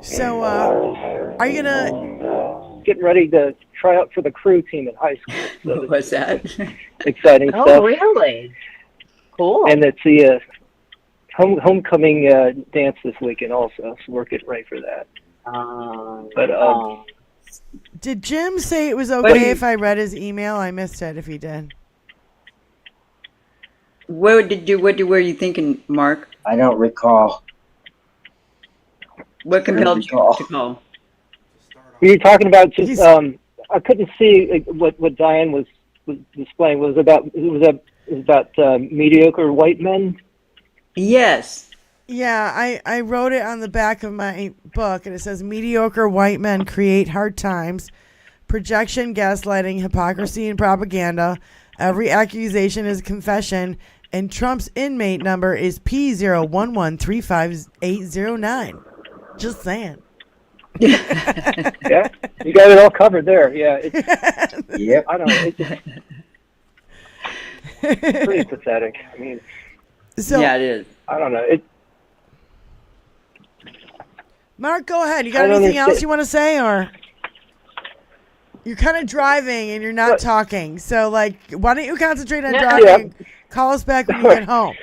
So, are you gonna? Getting ready to try out for the crew team in high school. So What's that? exciting Oh, stuff. really? Cool. And it's the homecoming dance this weekend also, so we're getting ready for that. But Did Jim say it was What do okay you- if I read his email? I missed it if he did. What were you thinking, Mark? I don't recall. What compelled you to call? you're talking about just I couldn't see what Diane was displaying. Was about mediocre white men. Yes. Yeah, I wrote it on the back of my book, and it says mediocre white men create hard times, projection, gaslighting, hypocrisy, and propaganda. Every accusation is a confession, and Trump's inmate number is P011358809. Just saying. Yeah, you got it all covered there. Yeah. Yep. I don't know. It's pretty pathetic. I mean, So, Yeah, it is. I don't know. Mark, go ahead. You got I don't anything else understand. you want to say, or you're kind of driving and you're not talking? So, like, why don't you concentrate on driving? Call us back when you get home.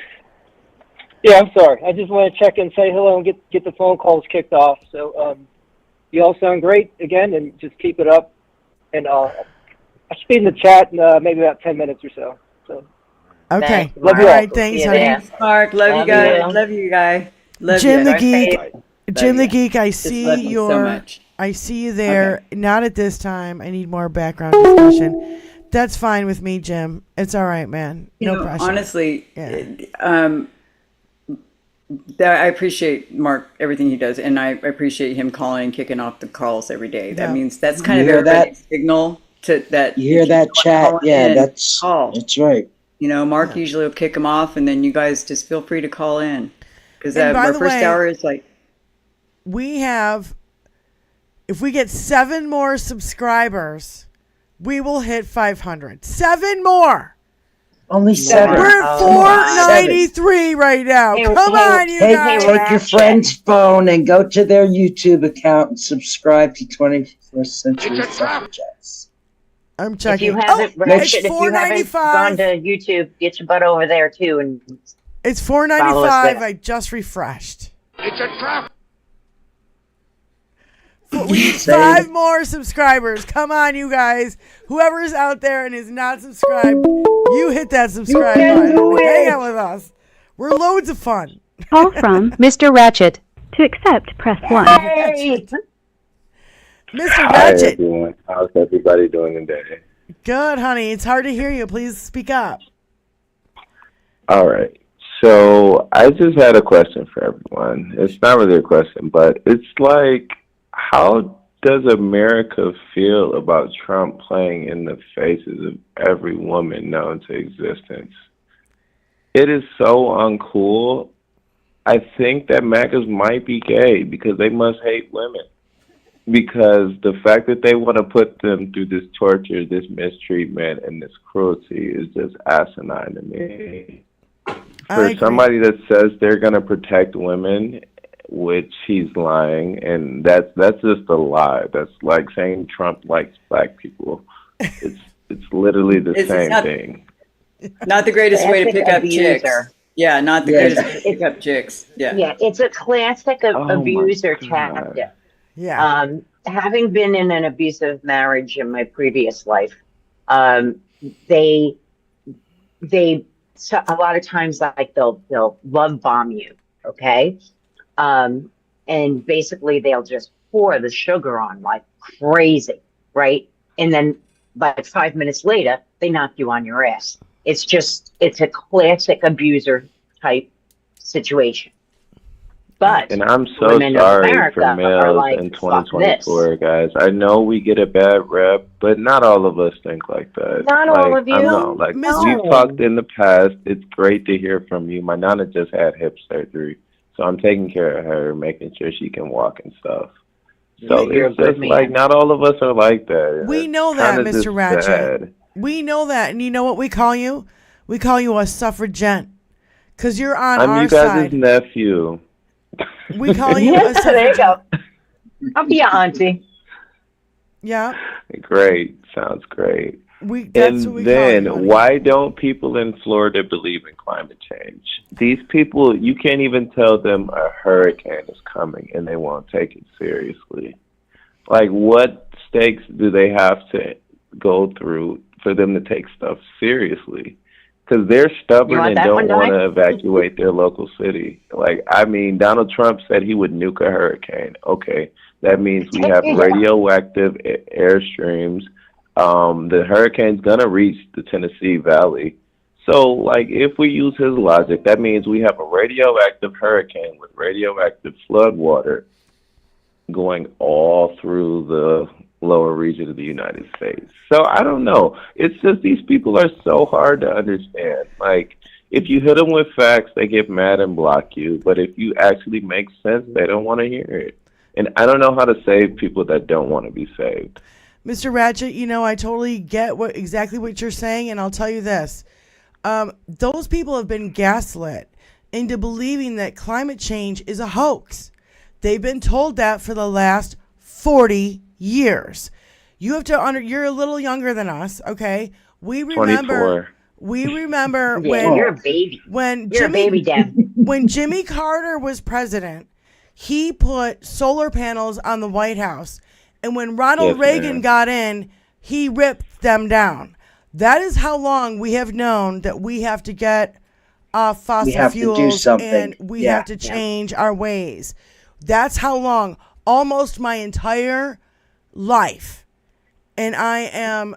Yeah, I'm sorry. I just want to check and say hello and get the phone calls kicked off. So, you all sound great again, and just keep it up. And I should be in the chat in maybe about 10 minutes or so. So. Okay. Thanks, Love you All all. right. Thanks, honey. Yeah. Thanks, Mark. Love you Love guys. you. Love you, guy. Love Jim you. the Drive Geek. safe. Jim the you. Geek, I Just see love you so your. much. I see you there. Not at this time. I need more background discussion. That's fine with me, Jim. It's all right, man. No pressure. Honestly, Yeah. I appreciate Mark everything he does, and I appreciate him calling and kicking off the calls every day. That Yeah. means that's kind You of hear everybody's signal to that. You hear if that wanna chat? call Yeah, in, that's call. right. You know, Mark usually will kick them off, and then you guys just feel free to call in because And by our the first way- hour is like. We have, if we get 7 more subscribers, we will hit 500. 7 more. Only 7. We're at 493 right now. Hey, Come on, you Hey, guys. take your friend's phone and go to their YouTube account and subscribe to 21st Century Suffragettes. I'm If checking. you haven't, it's Ratchet, if you haven't 495. gone to YouTube, get your butt over there too, and It's Follow us 495. there. I just refreshed. It's a trap. We need 5 more subscribers. Come on, you guys. Whoever's out there and is not subscribed, you hit that subscribe button. Hang out with us. We're loads of fun. Call from Mr. Ratchet. To accept, press 1. hey, Mr. Hi, Ratchet. everyone. How's everybody doing today? Good, honey. It's hard to hear you. Please speak up. All right. So I just had a question for everyone. It's not really a question, but it's like, how does America feel about Trump playing in the faces of every woman known to existence? It is so uncool. I think that MAGAs might be gay because they must hate women. Because the fact that they want to put them through this torture, this mistreatment, and this cruelty is just asinine to me. For somebody that says they're going to protect women, which he's lying, and that's just a lie. That's like saying Trump likes black people. It's literally the same thing. Not the greatest way to pick up chicks. Yeah, not the greatest way to pick up chicks. Yeah. Yeah, it's a classic abuser tactic. Yeah. Having been in an abusive marriage in my previous life, they so a lot of times like they'll love bomb you, okay? And basically they'll just pour the sugar on like crazy, right? And then like 5 minutes later, they knock you on your ass. It's a classic abuser type situation. But and I'm so sorry for males in 2024, guys. I know we get a bad rep, but not all of us think like that. Not all of you. I know, like we've talked in the past. It's great to hear from you. My nana just had hip surgery, so I'm taking care of her, making sure she can walk and stuff. So it's just like not all of us are like that. We know that, Mr. Ratchet. Sad. We know that, and you know what we call you? We call you a suffragette, because you're on our side. I'm you guys' nephew. We call you a suffragette. There you go. I'll be your auntie. Yeah. Great. Sounds great. That's what we then call you, why don't people in Florida believe in climate change? These people, you can't even tell them a hurricane is coming and they won't take it seriously. Like, what stakes do they have to go through for them to take stuff seriously? Because they're stubborn and don't want to evacuate their local city. Like, I mean, Donald Trump said he would nuke a hurricane. Okay, that means we have radioactive airstreams. The hurricane's going to reach the Tennessee Valley. So, like, if we use his logic, that means we have a radioactive hurricane with radioactive flood water going all through the lower region of the United States. So I don't know. It's just these people are so hard to understand. Like, if you hit them with facts, they get mad and block you. But if you actually make sense, they don't want to hear it. And I don't know how to save people that don't want to be saved. Mr. Ratchet, you know, I totally get exactly what you're saying, and I'll tell you this. Those people have been gaslit into believing that climate change is a hoax. They've been told that for the last 40 years. You have to you're a little younger than us, okay? We remember 24. when you're a baby. You're a baby, Dad. When Jimmy Carter was president, he put solar panels on the White House. And when Ronald Reagan got in, he ripped them down. That is how long we have known that we have to get off fossil fuels and we have to change our ways. That's how long. Almost my entire life. And I am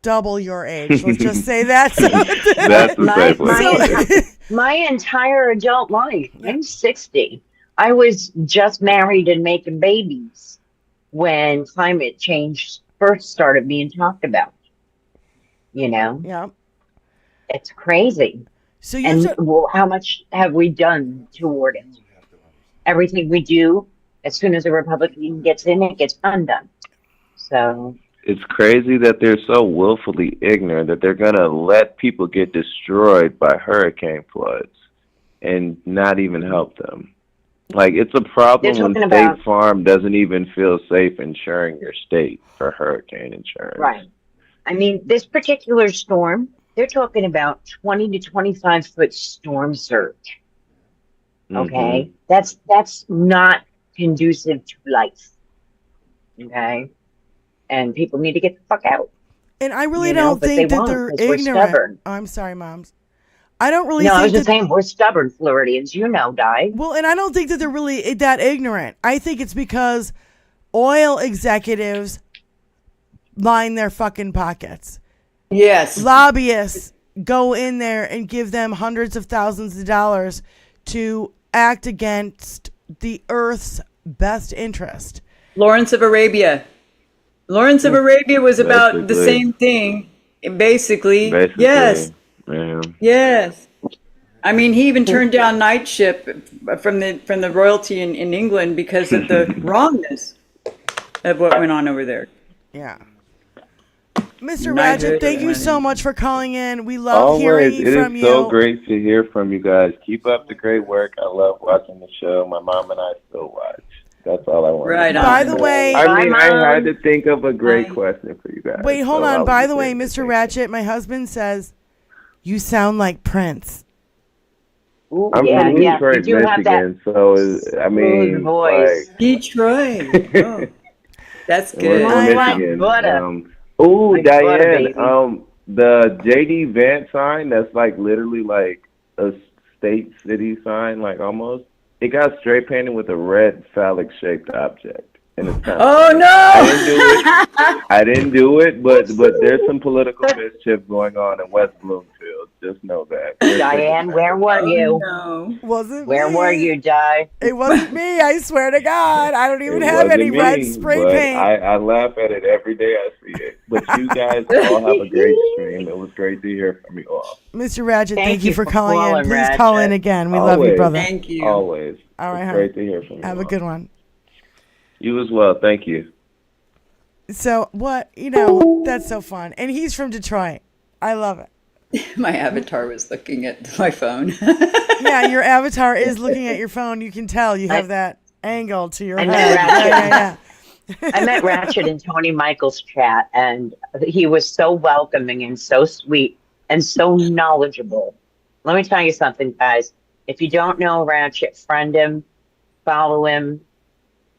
double your age. Let's just say that. That's the same way. My entire adult life. I'm 60. I was just married and making babies when climate change first started being talked about. You know? Yeah. It's crazy. So how much have we done toward it? Everything we do, as soon as a Republican gets in, it gets undone. So it's crazy that they're so willfully ignorant that they're going to let people get destroyed by hurricane floods and not even help them. Like, it's a problem when State Farm doesn't even feel safe insuring your state for hurricane insurance. Right. I mean, this particular storm, they're talking about 20 to 25 foot storm surge. Okay, that's not conducive to life. Okay, and people need to get the fuck out. And I really don't think that they're ignorant. I'm sorry, moms. I don't really. No, I was just saying we're stubborn Floridians. You know, Di. Well, and I don't think that they're really that ignorant. I think it's because oil executives line their fucking pockets. Yes, lobbyists go in there and give them hundreds of thousands of dollars to act against the Earth's best interest. Lawrence of Arabia. Lawrence of Arabia was about the same thing, basically. Yes. Yeah. Yes. I mean, he even turned down knightship from the royalty in England because of the wrongness of what went on over there. Yeah. Mr. Ratchet, thank you so much for calling in. We love Always. hearing It from is you. so great to hear from you guys. Keep up the great work. I love watching the show. My mom and I still watch. That's all I want. Right on. By the way, I mean, I had to think of a great question for you guys. Wait, hold so on. I'll By be the way, thinking. Mr. Ratchet, my husband says you sound like Prince. I'm from Detroit, you do have that Michigan, so I mean, voice. like Detroit. Oh, that's good. we're Like Michigan. butter. Ooh, Like butter, Diane. baby. The JD Vance sign that's like literally like a state city sign, like almost. It got straight painted with a red phallic shaped object, and it's kind of. Oh no! I didn't do it, but there's some political mischief going on in West Bloomfield. Just know that. Diane, where were you? No. Wasn't Where me. were you, Di? It wasn't me. I swear to God, I don't even It have any wasn't red me, spray but paint. I laugh at it every day I see it. But you guys all have a great stream. It was great to hear from you all. Mr. Ratchet, Thank thank you you for for calling in. calling, Please call in Ratchet. again. We love you, Always. brother. Thank you. Always. All right, It's hon. great to hear from you. Have a all. good one. You as well. Thank you. So what? That's so fun. And he's from Detroit. I love it. My avatar was looking at my phone. Yeah, your avatar is looking at your phone. You can tell you have that angle to your I head. met Ratchet. Yeah. I met Ratchet in Tony Michael's chat, and he was so welcoming and so sweet and so knowledgeable. Let me tell you something, guys. If you don't know Ratchet, friend him, follow him.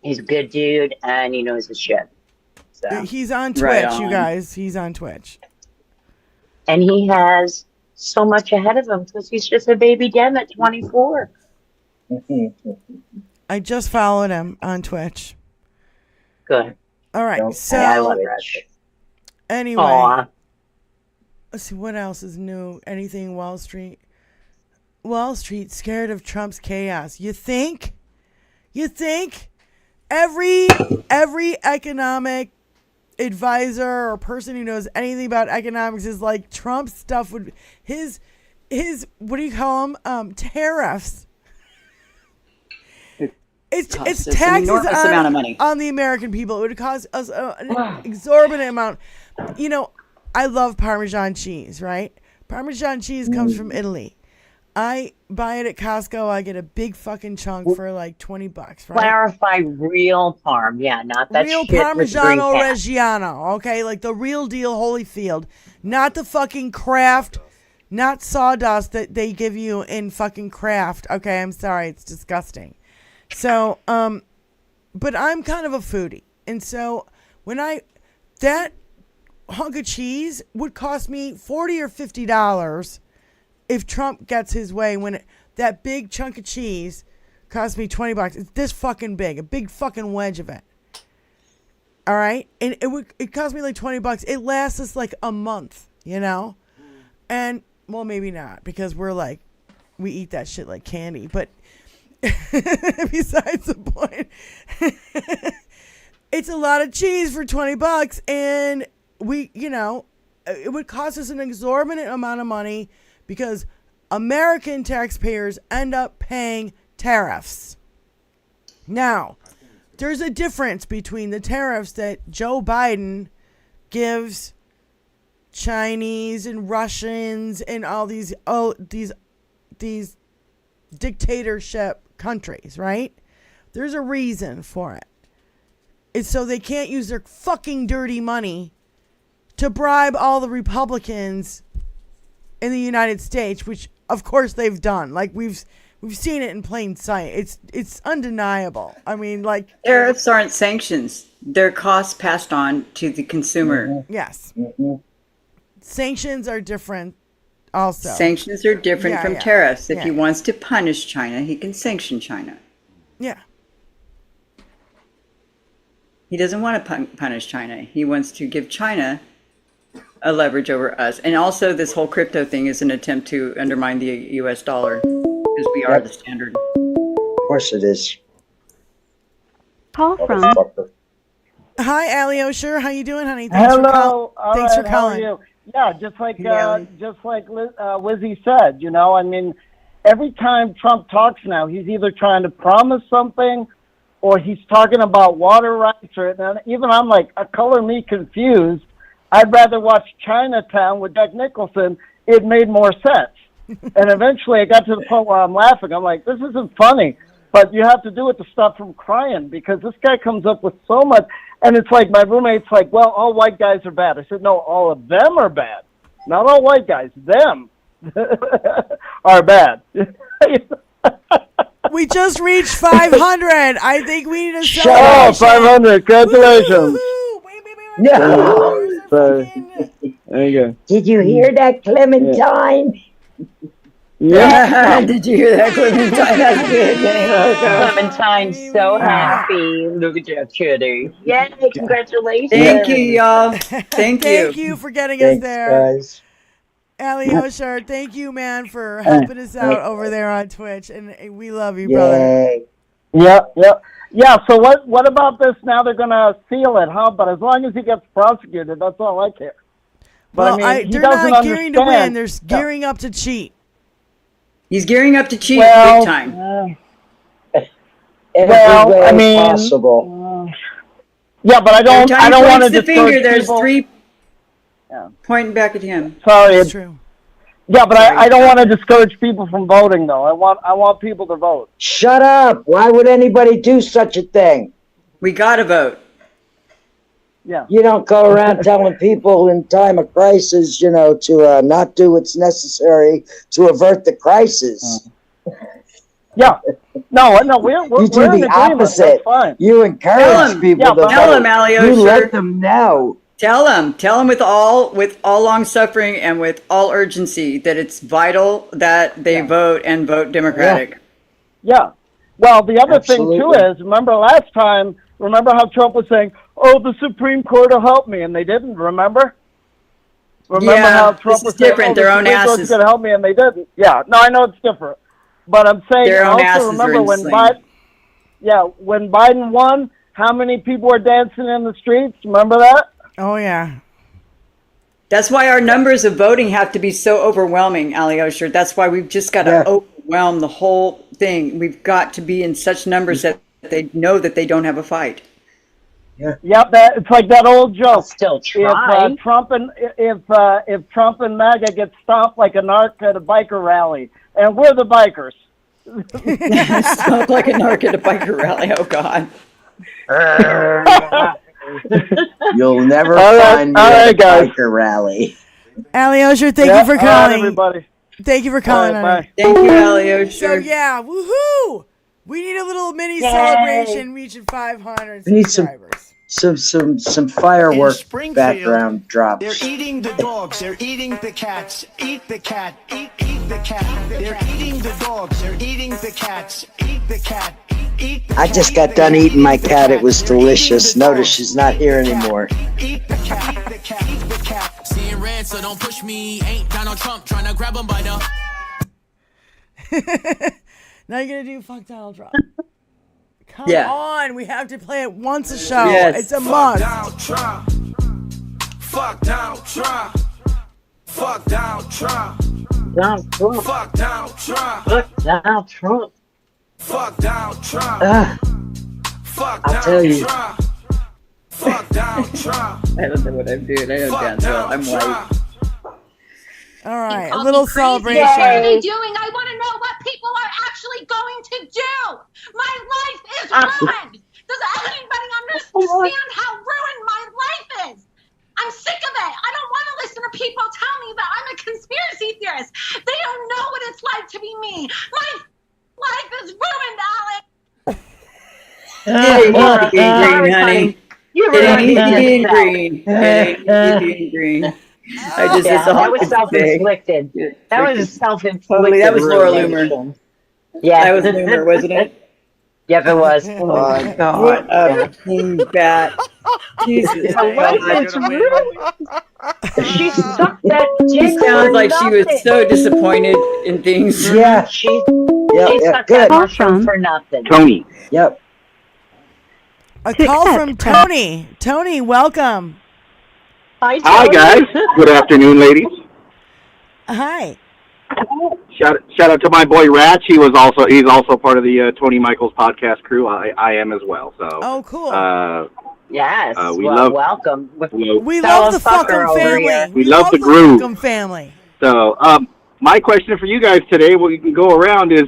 He's a good dude, and he knows his shit. So. He's on Twitch, Right on. you guys. He's on Twitch. And he has so much ahead of him because he's just a baby dem at 24. I just followed him on Twitch. Good. All right. Yeah, So I love Ratchet. anyway, Aw. let's see what else is new. Anything Wall Street? Wall Street scared of Trump's chaos. You think? You think? Every economic advisor or person who knows anything about economics is like Trump's stuff would his what do you call them? Tariffs. It's Costs us an taxes enormous amount of money. on the American people. It would cost us an exorbitant amount. I love Parmesan cheese, right? Parmesan cheese comes from Italy. I buy it at Costco. I get a big fucking chunk for like $20, right? Clarify real parm. Yeah, not that Real shit with Parmigiano green cat. Reggiano, okay? Like the real deal Holyfield. Not the fucking Kraft, not sawdust that they give you in fucking Kraft. Okay, I'm sorry. It's disgusting. So, but I'm kind of a foodie. And so that hunk of cheese would cost me $40 or $50 if Trump gets his way. That big chunk of cheese cost me $20. It's this fucking big, a big fucking wedge of it. All right, and it cost me like $20. It lasts us like a month, and well, maybe not because we eat that shit like candy. But besides the point, it's a lot of cheese for $20, and it would cost us an exorbitant amount of money because American taxpayers end up paying tariffs. Now, there's a difference between the tariffs that Joe Biden gives Chinese and Russians and all these dictatorship countries, right? There's a reason for it. It's so they can't use their fucking dirty money to bribe all the Republicans in the United States, which of course they've done. Like we've seen it in plain sight. It's undeniable. I mean, like Tariffs aren't sanctions. They're costs passed on to the consumer. Yes. Sanctions are different also. Sanctions are different from yeah. tariffs. If Yeah. he wants to punish China, he can sanction China. Yeah. He doesn't want to punish China. He wants to give China a leverage over us. And also this whole crypto thing is an attempt to undermine the US dollar because we are the standard. Of course it is. Call from. Hi, Allie Osher. How you doing, honey? Thanks Hello. Thanks for How are calling. you? Yeah, just like Wizzy said, you know, I mean, every time Trump talks now, he's either trying to promise something or he's talking about water rights, or and even I'm like, color me confused. I'd rather watch Chinatown with Jack Nicholson. It made more sense. And eventually I got to the point where I'm laughing. I'm like, this isn't funny, but you have to do it to stop from crying, because this guy comes up with so much. And it's like, my roommate's like, well, all white guys are bad. I said, no, all of them are bad. Not all white guys. Them are bad. We just reached 500. I think we need to Shut up, 500. Congratulations. No. There you go. Did you hear that, Clementine? Yeah. Did you hear that, Clementine? That's good. Clementine's so happy. Look at your kitty. Yay, congratulations. Thank you, y'all. Thank you. Thank you for getting us there. Guys. Allie Osher, thank you, man, for helping us out over there on Twitch. And we love you, brother. Yeah, so what about this? Now they're going to seal it, huh? But as long as he gets prosecuted, that's all I care. But Well, I mean, they're he doesn't not gearing to win. understand. They're gearing up to cheat. He's gearing up to cheat Well, big time. Every Well, way I mean, possible. Yeah, but I Every don't time he want to points the finger, discourage there's people. three pointing back at him. Sorry, It's true. Yeah, but I don't want to discourage people from voting, though. I want people to vote. Shut up. Why would anybody do such a thing? We gotta vote. Yeah. You don't go around telling people in time of crisis, you know, to not do what's necessary to avert the crisis. Yeah. No, we're You do we're in the agreement. opposite. That's fine. You encourage people to Tell vote. him, Ali You Osher. let them know. Tell him with all long suffering and with all urgency that it's vital that they vote and vote Democratic. Yeah. Well, the other thing too Absolutely. is, remember how Trump was saying, "Oh, the Supreme Court will help me," and they didn't. Remember Yeah, how Trump this was is saying, different. "Oh, Their the own Supreme Court's asses. going to help me," and they didn't. Yeah. No, I know it's different, but I'm saying Their own also asses remember are when inflamed. when Biden won, how many people were dancing in the streets? Remember that? Oh, yeah. That's why our numbers of voting have to be so overwhelming, Ali Osher. That's why we've just got to overwhelm the whole thing. We've got to be in such numbers that they know that they don't have a fight. Yep, it's like that old joke. Still If try. Trump and MAGA get stomped like a narc at a biker rally, and we're the bikers. Sounds like a narc at a biker rally. Oh God. You'll never All right, find me all at a right, guys. biker rally. Allie Osher, thank you for All right, calling. everybody. Thank you for calling. All right, honey. Thank you, Ali Osher. So, yeah, woohoo! We need a little mini celebration reaching 500 We need some subscribers. some firework Springfield, background drops. They're eating the dogs. They're eating the cats. Eat the cat. Eat the cat. They're eating the dogs. They're eating the cats. Eat the cat. Eat the I cat. just got done eating my cat. It was delicious. Notice she's not here anymore. Eat the cat. Eat the cat. Eat the cat. Seeing red, so don't push me. Ain't Donald Trump trying to grab him by the. Now you're going to do Fuck Donald Trump. Come Yeah. on. We have to play it once a show. Yes. It's a must. Donald Trump. Fuck Donald Trump. Fuck Donald Trump. Donald Trump. Fuck Donald Trump. Look, Donald Trump. Fuck Donald Trump. Fuck I'll tell Donald you. Trump. Fuck Donald Trump. I don't know what I'm doing. I don't Fuck dance well. I'm Donald white. Trump. All right. A little celebration. What are they doing? I want to know what people are actually going to do. My life is ruined. Does anybody understand how ruined my life is? I'm sick of it. I don't want to listen to people tell me that I'm a conspiracy theorist. They don't know what it's like to be me. My life is ruined, Alex. It ain't being green, honey. You're It right. ain't being green. It ain't being green. I just, Yeah, it's all that was I can say. self-inflicted. That was self-inflicted. Totally, that was Laura ruination. Loomer. Yeah. That was Loomer, wasn't it? Yep, it was. Oh my God. What a king bat. Jesus. My life is ruined. She sucked that She dick sounds for like she was nothing. so disappointed in things. Yeah. She Yep. sucked Good. that mushroom for nothing. Yep. A call from Tony. Tony, welcome. Hi, Hi, guys. Good afternoon, ladies. Hi. Shout out to my boy Ratch. He's also part of the Tony Michaels podcast crew. I am as well. So. Oh, cool. Yes. Welcome. We love the fucking family. We love the groove. Fucking family. So, my question for you guys today, what you can go around is,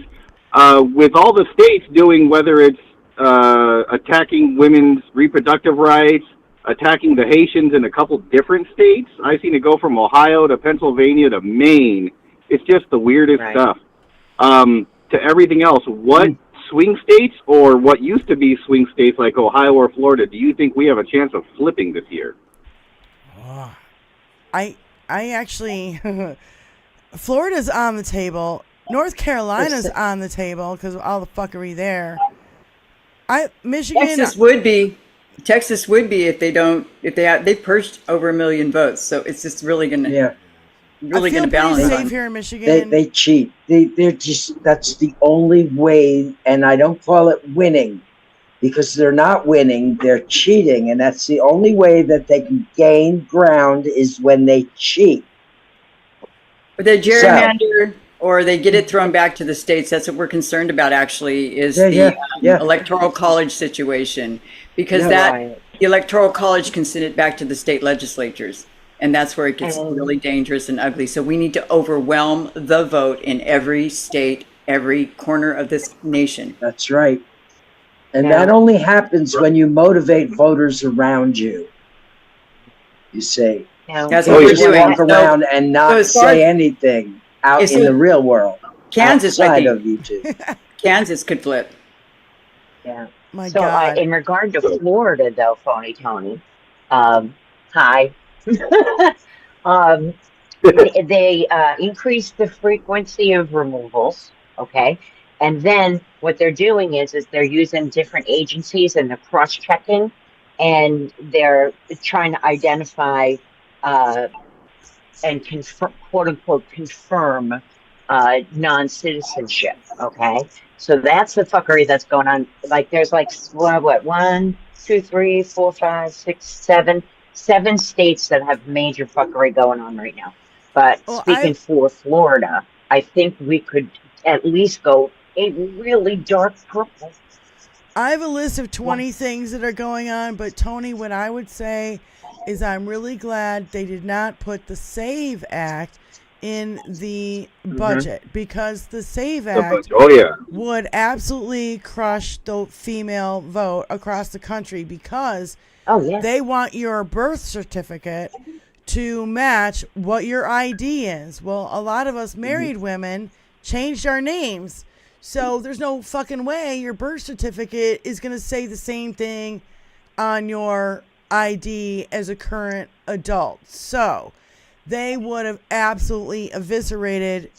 with all the states doing, whether it's attacking women's reproductive rights, attacking the Haitians in a couple different states. I've seen it go from Ohio to Pennsylvania to Maine. It's just the weirdest stuff. To everything else, what swing states or what used to be swing states like Ohio or Florida do you think we have a chance of flipping this year? I actually, Florida's on the table. North Carolina's on the table because of all the fuckery there. Michigan. Texas would be if they purged over 1 million votes. So it's just really going to balance. Safe here in Michigan. They cheat. They're just, that's the only way, and I don't call it winning because they're not winning, they're cheating, and that's the only way that they can gain ground is when they cheat. But they gerrymander or they get it thrown back to the states. That's what we're concerned about, actually, is the electoral college situation, because the electoral college can send it back to the state legislatures. And that's where it gets really dangerous and ugly. So we need to overwhelm the vote in every state, every corner of this nation. That's right. And that only happens when you motivate voters around you. You say, that's what we're doing. Walk around and not say anything out in the real world. Kansas, outside of YouTube. Kansas could flip. Yeah. My so God. In regard to Florida, though, Phony Tony, hi. They increased the frequency of removals, okay? And then what they're doing is they're using different agencies and they're cross-checking, and they're trying to identify and confirm, quote-unquote, confirm non-citizenship, okay? So that's the fuckery that's going on. Like, there's like, what, 1, 2, 3, 4, 5, 6, 7 states that have major fuckery going on right now. But speaking for Florida, I think we could at least go a really dark purple. I have a list of 20 things that are going on, but Tony, what I would say is I'm really glad they did not put the SAVE Act in the budget, because the SAVE Act would absolutely crush the female vote across the country, because they want your birth certificate to match what your ID is. Well, a lot of us married women changed our names, so there's no fucking way your birth certificate is going to say the same thing on your ID as a current adult. So they would have absolutely eviscerated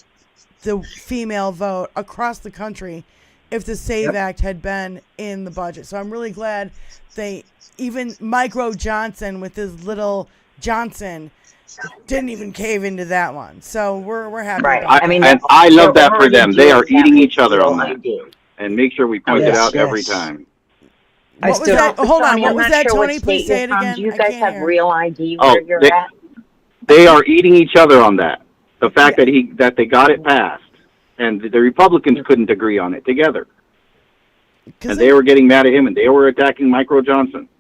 the female vote across the country if the SAVE Act had been in the budget. So I'm really glad even Micro Johnson with his little Johnson didn't even cave into that one. So we're happy about that. I love that for them. They are eating each other on that. And make sure we point it out every time. What was that? Hold on. What was that, Tony? What Please say it again. Do you guys have real ID where you're at? They are eating each other on that. The fact that they got it passed, and the Republicans couldn't agree on it together, and they were getting mad at him, and they were attacking Micro Johnson.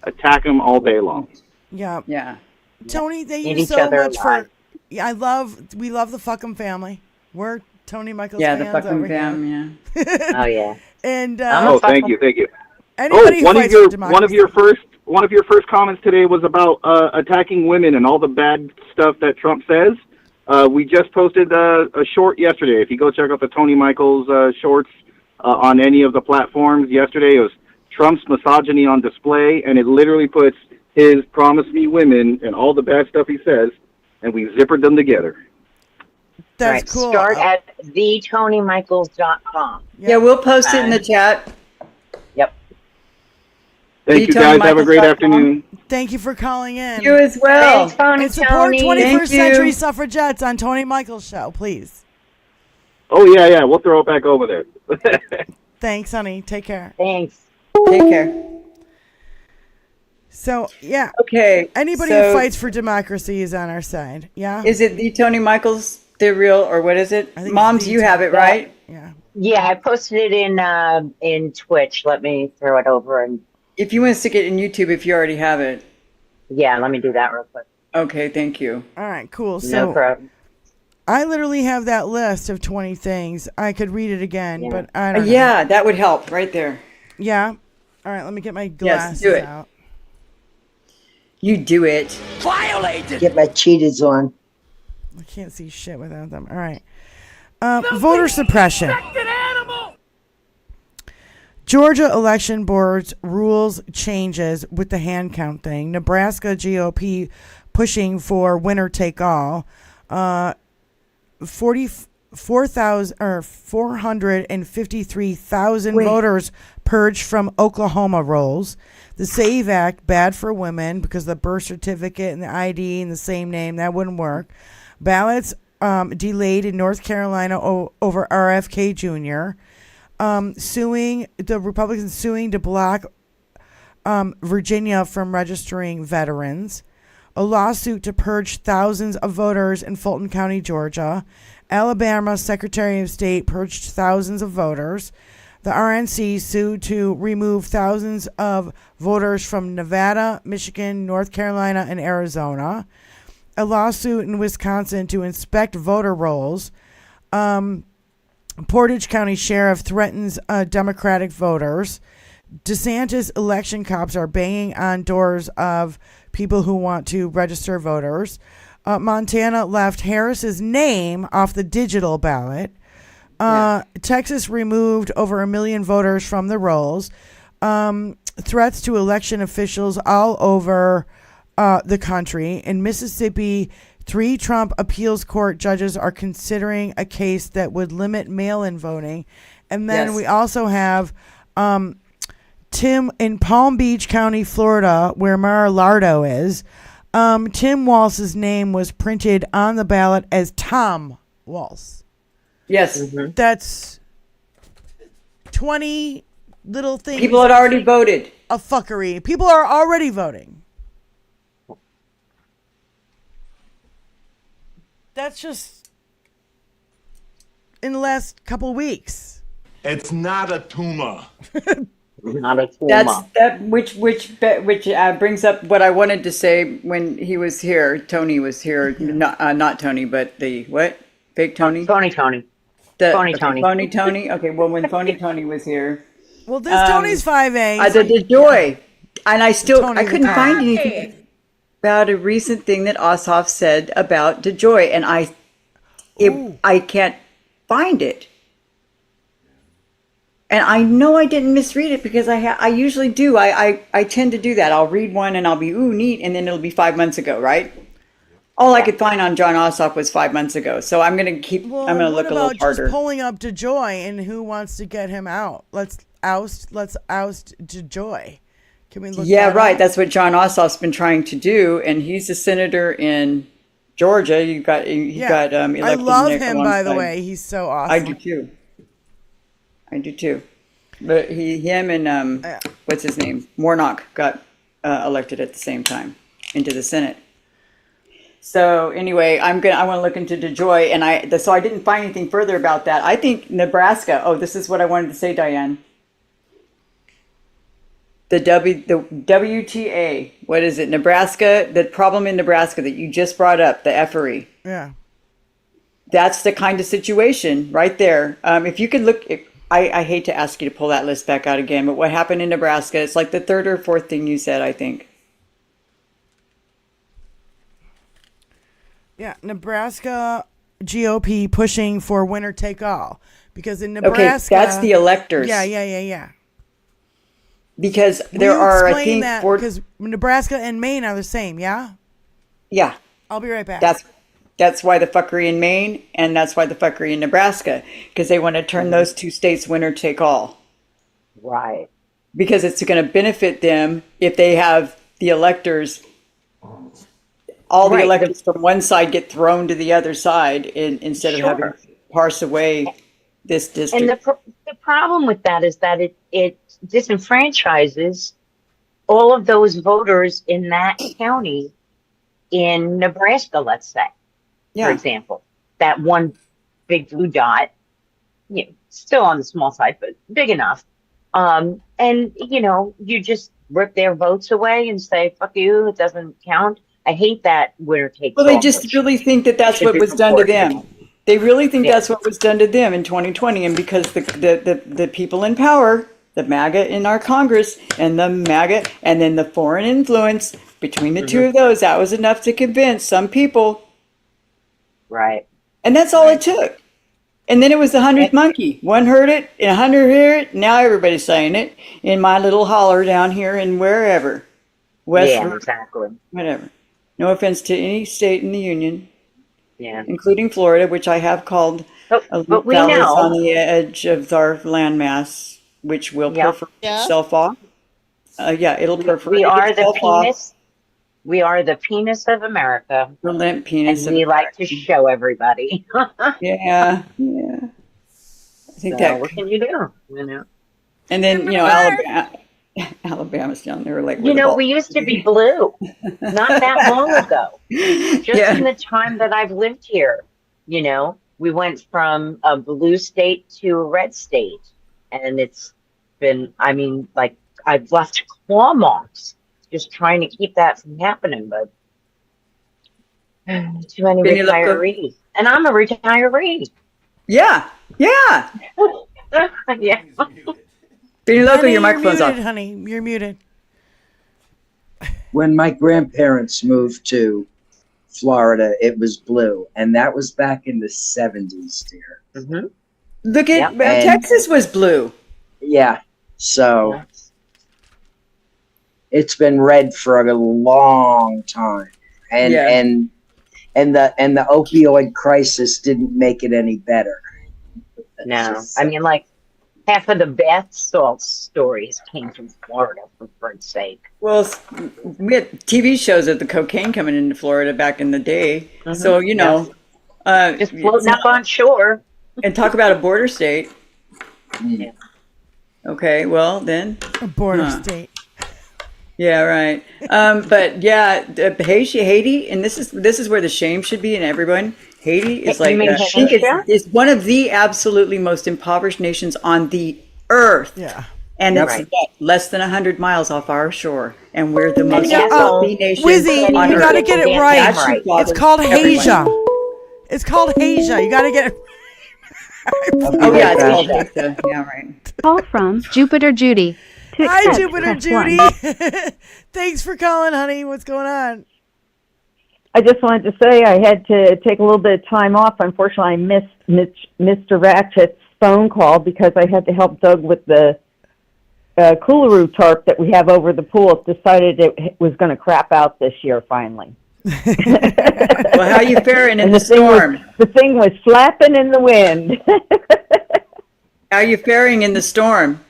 Attack him all day long. Yeah. Tony, they use so much for. Yeah, we love the fucking family. We're Tony Michaels fans. The fucking fam. Yeah. Oh yeah. And thank you. One of your first comments today was about attacking women and all the bad stuff that Trump says. We just posted a short yesterday. If you go check out the Tony Michaels shorts on any of the platforms yesterday, it was Trump's misogyny on display, and it literally puts his "promise me women" and all the bad stuff he says, and we zippered them together. That's cool. Start at thetonymichaels.com. Yeah, we'll post it in the chat. Yep. Thank you guys. Have a great afternoon. Thank you for calling in. You as well. Thanks, Tony. And support Tony. 21st Century Suffragettes on Tony Michaels Show, please. Oh, yeah. We'll throw it back over there. Thanks, honey. Take care. Thanks. Take care. So yeah. Okay. Anybody so who fights for democracy is on our side. Yeah. is it the Tony Michaels, the real, or what is it? think Moms, it's the you have it, Tony- right? Yeah. Yeah, I posted it in Twitch. Let me throw it over and If you want to stick it in YouTube, if you already have it. yeah, let me do that real quick. Okay, thank you. All right, cool. No So problem. I literally have that list of 20 things. I could read it again, but I don't know. Yeah, that would help right there. Yeah. All right, let me get my Yes, glasses do it. out. You do it. Violated. Get my cheetahs on. I can't see shit without them. All right. Voter suppression. Georgia election board's rules changes with the hand count thing. Nebraska GOP pushing for winner take all. 453,000 voters purged from Oklahoma rolls. The SAVE Act, bad for women because the birth certificate and the ID and the same name, that wouldn't work. Ballots delayed in North Carolina over RFK Jr. The Republicans suing to block Virginia from registering veterans. A lawsuit to purge thousands of voters in Fulton County, Georgia. Alabama Secretary of State purged thousands of voters. The RNC sued to remove thousands of voters from Nevada, Michigan, North Carolina, and Arizona. A lawsuit in Wisconsin to inspect voter rolls. Portage County Sheriff threatens Democratic voters. DeSantis election cops are banging on doors of people who want to register voters. Montana left Harris's name off the digital ballot. Texas removed over 1 million voters from the rolls. Threats to election officials all over the country. In Mississippi, 3 Trump appeals court judges are considering a case that would limit mail-in voting. And then we also have Tim in Palm Beach County, Florida, where Mar-a-Lardo is. Tim Walz's name was printed on the ballot as Tom Walz. Yes. That's 20 little things. People had already voted. A fuckery. People are already voting. That's just in the last couple of weeks. It's not a tumor. Not a tumor. Which brings up what I wanted to say when he was here. Tony was here, not Tony, but the what? Fake Tony. Tony. Phony Tony. Okay, well, when Phony Tony was here. Well, this Tony's 5A. The joy, and I couldn't find anything about a recent thing that Ossoff said about DeJoy, and I can't find it. And I know I didn't misread it because I usually do. I tend to do that. I'll read one and I'll be, ooh, neat, and then it'll be 5 months ago, right? All I could find on John Ossoff was 5 months ago. So I'm going to I'm going to look a little harder. Just pulling up DeJoy and who wants to get him out? Let's oust DeJoy. Can we look Yeah, that right. up? That's what John Ossoff's been trying to do, and he's a senator in Georgia. He got elected. I love him, by the way. He's so awesome. I do too. But him and what's his name? Warnock got elected at the same time into the Senate. So anyway, I want to look into DeJoy, and so I didn't find anything further about that. I think Nebraska. Oh, this is what I wanted to say, Diane. The WTA. What is it? Nebraska. The problem in Nebraska that you just brought up, the effery. Yeah. That's the kind of situation right there. If you could look. I hate to ask you to pull that list back out again, but what happened in Nebraska? It's like the third or fourth thing you said, I think. Yeah, Nebraska GOP pushing for winner take all because in Nebraska, okay, that's the electors. Yeah. Because there are, I think, because Nebraska and Maine are the same. Yeah. Yeah. I'll be right back. That's why the fuckery in Maine, and that's why the fuckery in Nebraska, because they want to turn those two states winner take all. Right. Because it's going to benefit them if they have the electors. All the electors from one side get thrown to the other side instead of having to parse away this district. And the problem with that is that it disenfranchises all of those voters in that county in Nebraska, let's say, for example, that one big blue dot, you know, still on the small side, but big enough. And, you know, you just rip their votes away and say, fuck you, it doesn't count. I hate that winner takes all. Well, they just really think that that's what was done to them. They really think that's what was done to them in 2020. And because the people in power, the MAGA in our Congress and the MAGA and then the foreign influence between the two of those, that was enough to convince some people. Right. And that's all it took. And then it was the 100th monkey. One heard it, and 100 heard it. Now everybody's saying it in my little holler down here and wherever. Exactly. Whatever. No offense to any state in the union. Yeah. Including Florida, which I have called but we valleys know on the edge of our landmass, which will perforate itself off. It'll perforate itself off. We are the penis of America. The limp penis. And we like to show everybody. Yeah. I think that. What can you do? You know. And then Alabama's down there like. You know, we used to be blue, not that long ago. Just in the time that I've lived here, you know, we went from a blue state to a red state, and it's been. I mean, like I've left claw marks. Just trying to keep that from happening, but too many retirees. And I'm a retiree. Yeah. Yeah. Benny Loco, your microphone's muted, off. Honey, you're muted. When my grandparents moved to Florida, it was blue, and that was back in the 70s, dear. Mm-hmm. Look at Texas was blue. Yeah. So it's been red for a long time, and the opioid crisis didn't make it any better. No, I mean, like half of the bath salt stories came from Florida, for God's sake. Well, we had TV shows of the cocaine coming into Florida back in the day, so you know, just floating up on shore. And talk about a border state. Yeah. Okay, well then, a border state. Yeah, right. But yeah, Haiti, and this is where the shame should be in everyone. Haiti is like is one of the absolutely most impoverished nations on the earth. Yeah, and it's less than 100 miles off our shore, and we're the most wealthy nation Wizzy, on you earth. got to get it right. It's called Hasia. It's called Hasia. You got to get it. Oh yeah, it's called Hasia. Yeah, right. Call from Jupiter Judy. Hi, Jupiter Judy. Thanks for calling, honey. What's going on? I just wanted to say I had to take a little bit of time off. Unfortunately, I missed Mr. Ratchet's phone call because I had to help Doug with the Coolaroo tarp that we have over the pool. It decided it was going to crap out this year finally. Well, how you faring in the storm? The thing was flapping in the wind. How you faring in the storm?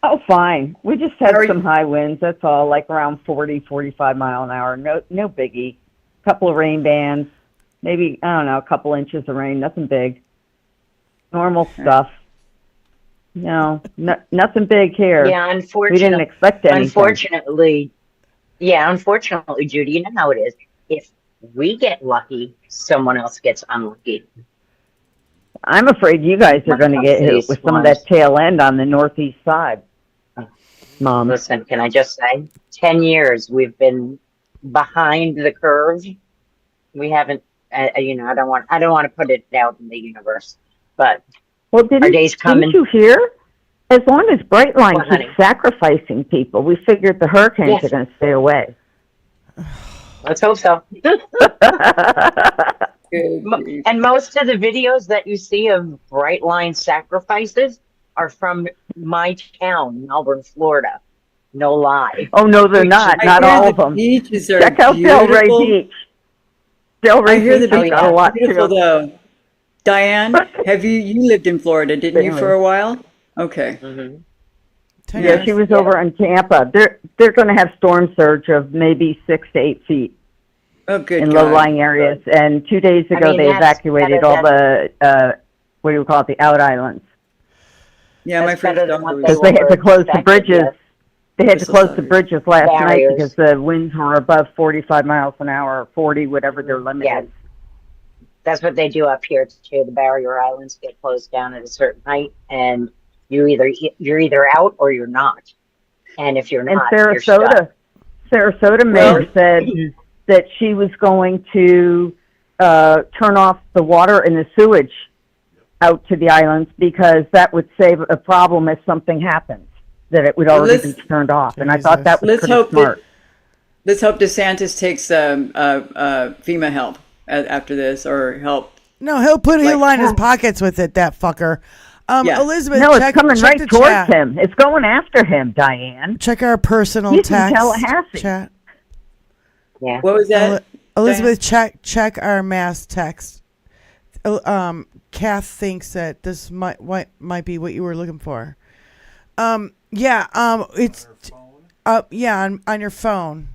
Oh, fine. We just had some high winds. That's all, like around 40, 45 mile an hour. No biggie. Couple of rain bands. Maybe, I don't know, a couple inches of rain. Nothing big. Normal stuff. No, nothing big here. Yeah, unfortunately. We didn't expect anything. Unfortunately, Judy, you know how it is. If we get lucky, someone else gets unlucky. I'm afraid you guys are going to get hit with some of that tail end on the northeast side. Mom. Listen, can I just say, 10 years we've been behind the curve. We haven't, I don't want to put it out in the universe, but our day's coming. Didn't you hear? As long as Brightline keeps sacrificing people, we figured the hurricanes are going to stay away. Let's hope so. And most of the videos that you see of Brightline sacrifices are from my town, Melbourne, Florida. No lie. Oh, no, they're not. Not all of them. Beaches are Check out Delray Beach. I hear the beach got a lot beautiful, too. Though. Diane, you lived in Florida, didn't you, for a while? Okay. Mm-hmm. Yeah, she was over in Tampa. They're going to have storm surge of maybe 6 to 8 feet. Oh, good. In low-lying areas. And 2 days ago, they evacuated all the, what do you call it, the out islands. Yeah, my friend. Because they had to close the bridges. They had to close the bridges last night Barriers. because the winds were above 45 miles an hour, or 40, whatever their limit Yeah. is. That's what they do up here too. The barrier islands get closed down at a certain height, and you're either out or you're not. And if you're And not, you're stuck. Sarasota mayor said that she was going to turn off the water and the sewage out to the islands because that would save a problem if something happens, that it would already be turned off. And I thought that was pretty smart. Let's hope DeSantis takes FEMA help after this, or help. No, he'll line his pockets with it, that fucker. Elizabeth, no, check, it's coming check right the towards chat. him. It's going after him, Diane. Check our personal He's in text Tallahassee. chat. Yeah. What was that? Elizabeth, check our mass text. Kath thinks that this might be what you were looking for. It's on your phone.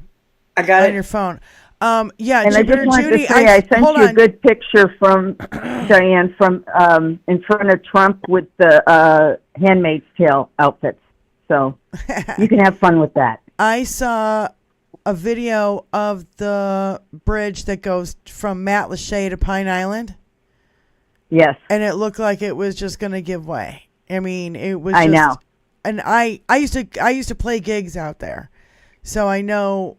I got it on your phone. And Jupiter, I just wanted Judy, to say I sent hold you a on. good picture from Diane from in front of Trump with the Handmaid's Tale outfits. So you can have fun with that. I saw a video of the bridge that goes from Matlacha to Pine Island. Yes. And it looked like it was just going to give way. I mean, it was I know. And I used to play gigs out there. So I know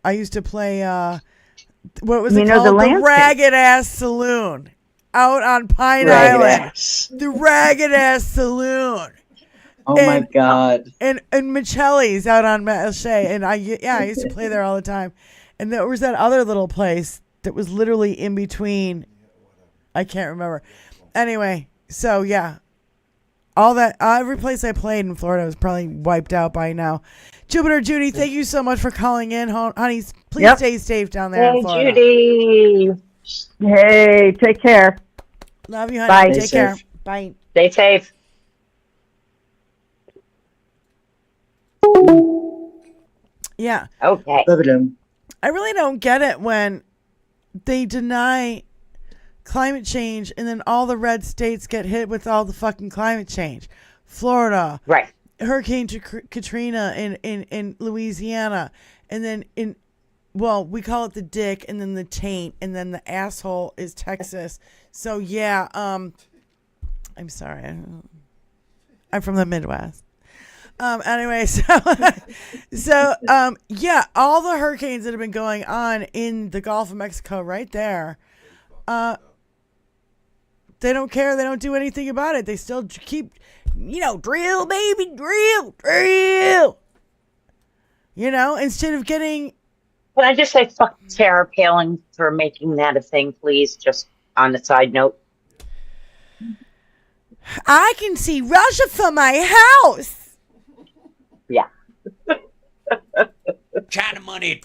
I used to play what was it called? The Ragged Ass Saloon out on Pine Island. The Ragged Ass Saloon. Oh my God. And Michelli's out on Matlacha, and I used to play there all the time. And there was that other little place that was literally in between. I can't remember. Anyway, so yeah, all that every place I played in Florida was probably wiped out by now. Jupiter, Judy, thank you so much for calling in, honey. Please stay safe down there in Florida. Judy. Hey, take care. Love you, honey. Bye. Take care. Bye. Stay safe. Yeah. Okay. I really don't get it when they deny climate change and then all the red states get hit with all the fucking climate change. Florida. Right. Hurricane Katrina in Louisiana. And then we call it the dick and then the taint and then the asshole is Texas. So yeah, I'm sorry. I'm from the Midwest. Anyway, so all the hurricanes that have been going on in the Gulf of Mexico right there, they don't care. They don't do anything about it. They still keep, drill, baby, drill. Instead of getting. Can I just say fuck Sarah Palin for making that a thing, please? Just on a side note. I can see Russia from my house. Yeah. China money,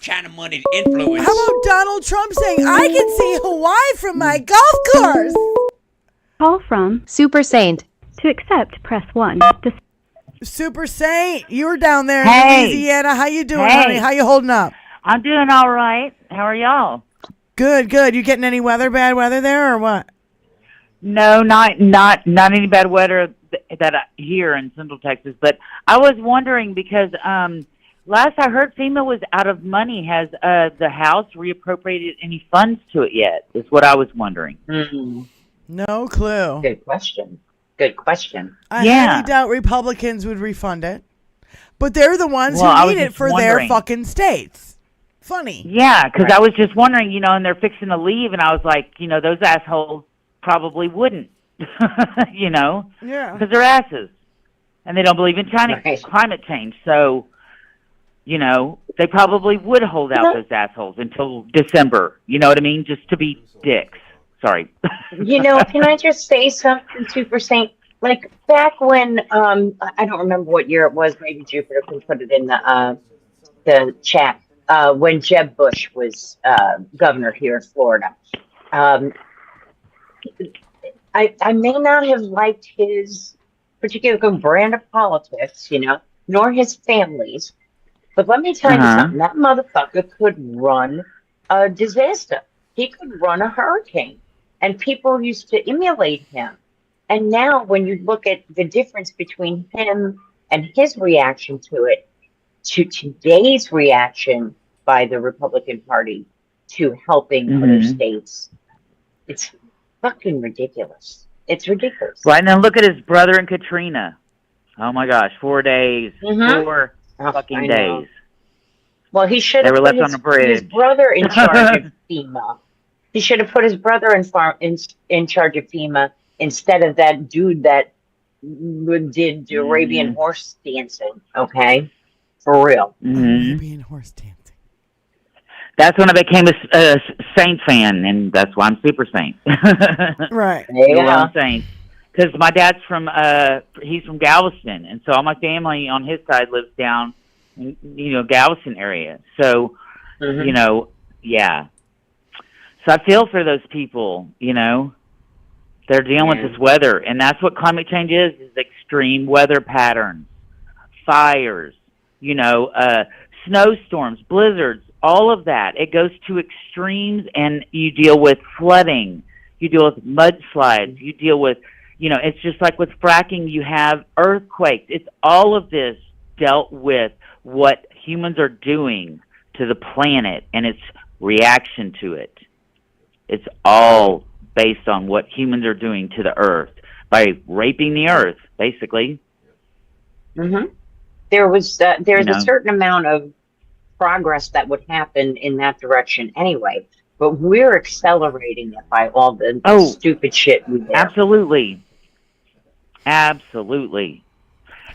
influence. How about Donald Trump saying, I can see Hawaii from my golf course? Call from Super Saint. To accept, press 1. Super Saint, you were down there in Hey. Louisiana. How you doing, Hey. honey? How you holding up? I'm doing all right. How are y'all? Good. You getting any bad weather there or what? No, not any bad weather here in Central Texas. But I was wondering because last I heard FEMA was out of money. Has the House reappropriated any funds to it yet? Is what I was wondering. No clue. Good question. I highly doubt Republicans would refund it. But they're the ones Well, I who was need it just for wondering. their fucking states. Funny. Yeah, because I was just wondering, and they're fixing to leave, and I was like, those assholes probably wouldn't, Yeah. because they're asses, and they don't believe in climate change. So, they probably would hold out those assholes until December. You know what I mean? Just to be dicks. Sorry. Can I just say something, Super Saint? Like back when I don't remember what year it was. Maybe Jupiter can put it in the chat. When Jeb Bush was governor here in Florida, I may not have liked his particular brand of politics, nor his family's. But let me tell you something. That motherfucker could run a disaster. He could run a hurricane. And people used to emulate him. And now when you look at the difference between him and his reaction to it, to today's reaction by the Republican Party to helping other states, it's fucking ridiculous. It's ridiculous. Right, and then look at his brother and Katrina. Oh my gosh, 4 days, 4 fucking days. Well, he should They have were put left on the bridge. his brother in charge of FEMA. He should have put his brother in charge of FEMA instead of that dude that did Arabian horse dancing. Okay, for real. Arabian horse dancing. That's when I became a Saint fan, and that's why I'm Super Saint. Right. Yeah. Saint. Because my dad's from, he's from Galveston, and so all my family on his side lives down, Galveston area. So, yeah. So I feel for those people, They're dealing with this weather, and that's what climate change is extreme weather patterns, fires, snowstorms, blizzards, all of that. It goes to extremes, and you deal with flooding, you deal with mudslides, you deal with, it's just like with fracking, you have earthquakes. It's all of this dealt with what humans are doing to the planet and its reaction to it. It's all based on what humans are doing to the earth by raping the earth, basically. There's a certain amount of progress that would happen in that direction anyway, but we're accelerating it by all the stupid shit we do. Absolutely.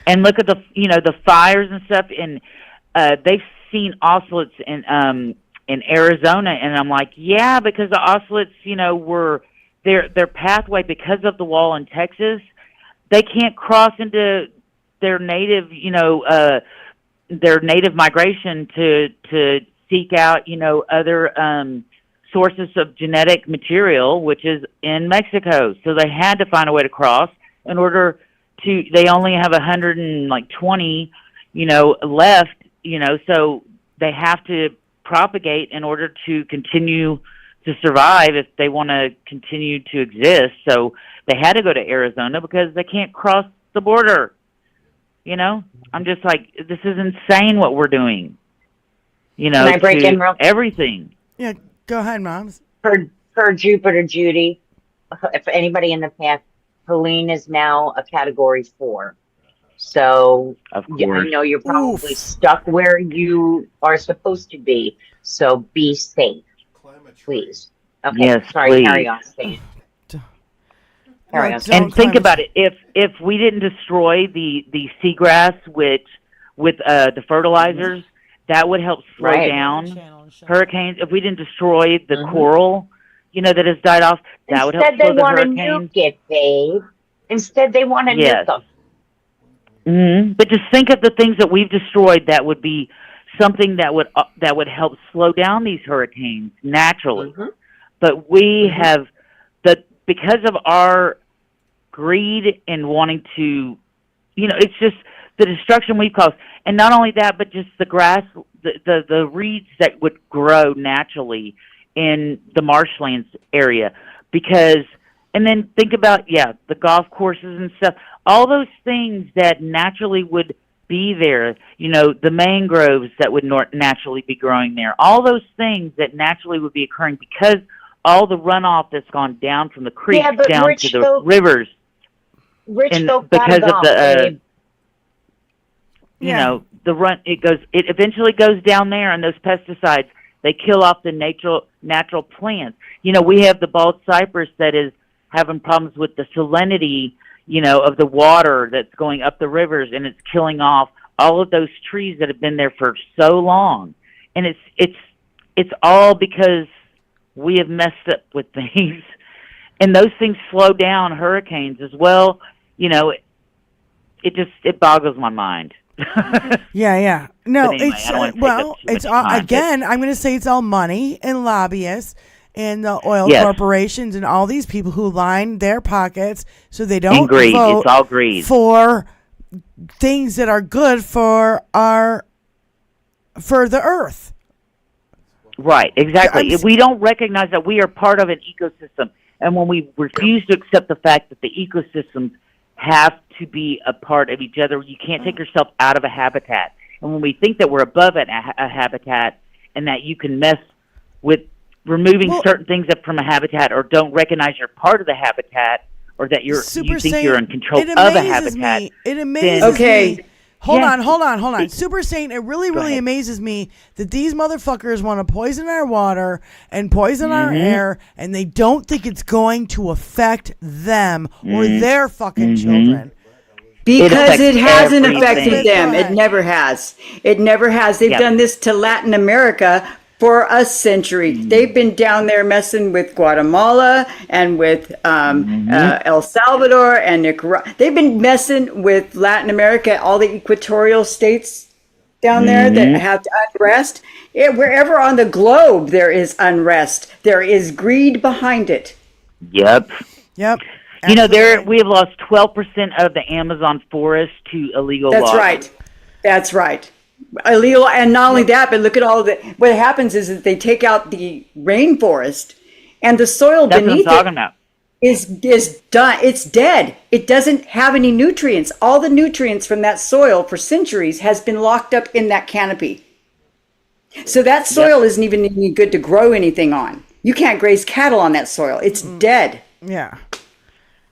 And look at the fires and stuff, and they've seen ocelots in Arizona, and I'm like, yeah, because the ocelots, were their pathway because of the wall in Texas. They can't cross into their native, their native migration to seek out, other sources of genetic material, which is in Mexico. So they had to find a way to cross in order to. They only have 120, left, so they have to propagate in order to continue to survive if they want to continue to exist. So they had to go to Arizona because they can't cross the border. I'm just like, this is insane what we're doing. Can I break in real everything? Yeah, go ahead, Moms. Per Jupiter Judy, if anybody in the past, Helene is now a Category 4. So I know you're probably stuck where you are supposed to be. So be safe, please. Okay, yes, sorry, please. carry on, Stan. And think about it. If we didn't destroy the seagrass with the fertilizers, that would help slow down hurricanes. If we didn't destroy the coral, that has died off, that would help slow the hurricanes. Instead, they want to nuke it, babe. Instead, they want to nuke them. But just think of the things that we've destroyed. That would be something that would help slow down these hurricanes naturally. But we have because of our greed and wanting to, it's just the destruction we've caused. And not only that, but just the grass, the reeds that would grow naturally in the marshlands area. And then think about, the golf courses and stuff, all those things that naturally would be there, the mangroves that would naturally be growing there, all those things that naturally would be occurring because all the runoff that's gone down from the creeks down to the rivers. Rich folk because of the it eventually goes down there, and those pesticides, they kill off the natural plants. We have the bald cypress that is having problems with the salinity of the water that's going up the rivers, and it's killing off all of those trees that have been there for so long. And it's all because we have messed up with things, and those things slow down hurricanes as well. It boggles my mind. Yeah. No, anyway, it's all, again, I'm going to say it's all money and lobbyists and the oil corporations and all these people who line their pockets so they don't greed. vote it's all greed. for things that are good for the earth. Right, exactly. If we don't recognize that we are part of an ecosystem, and when we refuse to accept the fact that the ecosystems have to be a part of each other, you can't take yourself out of a habitat. And when we think that we're above a habitat and that you can mess with removing certain things up from a habitat or don't recognize you're part of the habitat or that you think you're in control of a habitat. It amazes me. Hold on. Super Saint, it really amazes me that these motherfuckers want to poison our water and poison our air, and they don't think it's going to affect them or their fucking children. Because it hasn't affected them. It never has. It never has. They've done this to Latin America for a century. They've been down there messing with Guatemala and with El Salvador and Nicaragua. They've been messing with Latin America, all the equatorial states down there that have unrest. Wherever on the globe there is unrest, there is greed behind it. Yep. Absolutely. You know, we have lost 12% of the Amazon forest to illegal logging. That's right. Illegal, and not only that, but look at all what happens is that they take out the rainforest and the soil beneath it is done. It's dead. It doesn't have any nutrients. All the nutrients from that soil for centuries has been locked up in that canopy. So that soil isn't even any good to grow anything on. You can't graze cattle on that soil. It's dead. Yeah.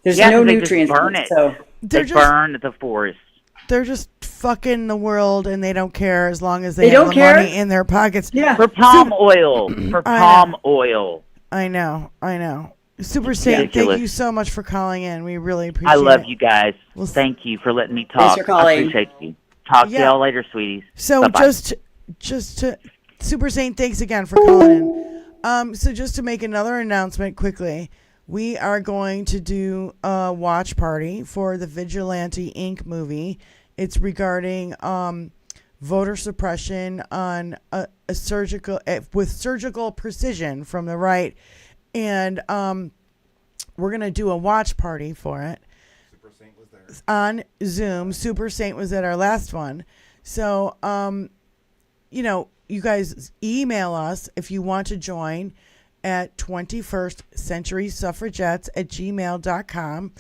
There's no nutrients. Burn it. So they burn the forest. They're just fucking the world, and they don't care as long as they have the money in their pockets. Yeah. For palm oil. For palm oil. I know. Super Saint, thank you so much for calling in. We really appreciate it. I love you guys. Thank you for letting me talk. Thanks for calling. I appreciate you. Talk to y'all later, sweeties. So Bye-bye. just to Super Saint, thanks again for calling in. So just to make another announcement quickly, we are going to do a watch party for the Vigilante Inc. movie. It's regarding voter suppression on a surgical with surgical precision from the right, and we're gonna do a watch party for it. Super Saint was there on Zoom. Super Saint was at our last one, so you know, you guys email us if you want to join at 21st Century Suffragettes at gmail.com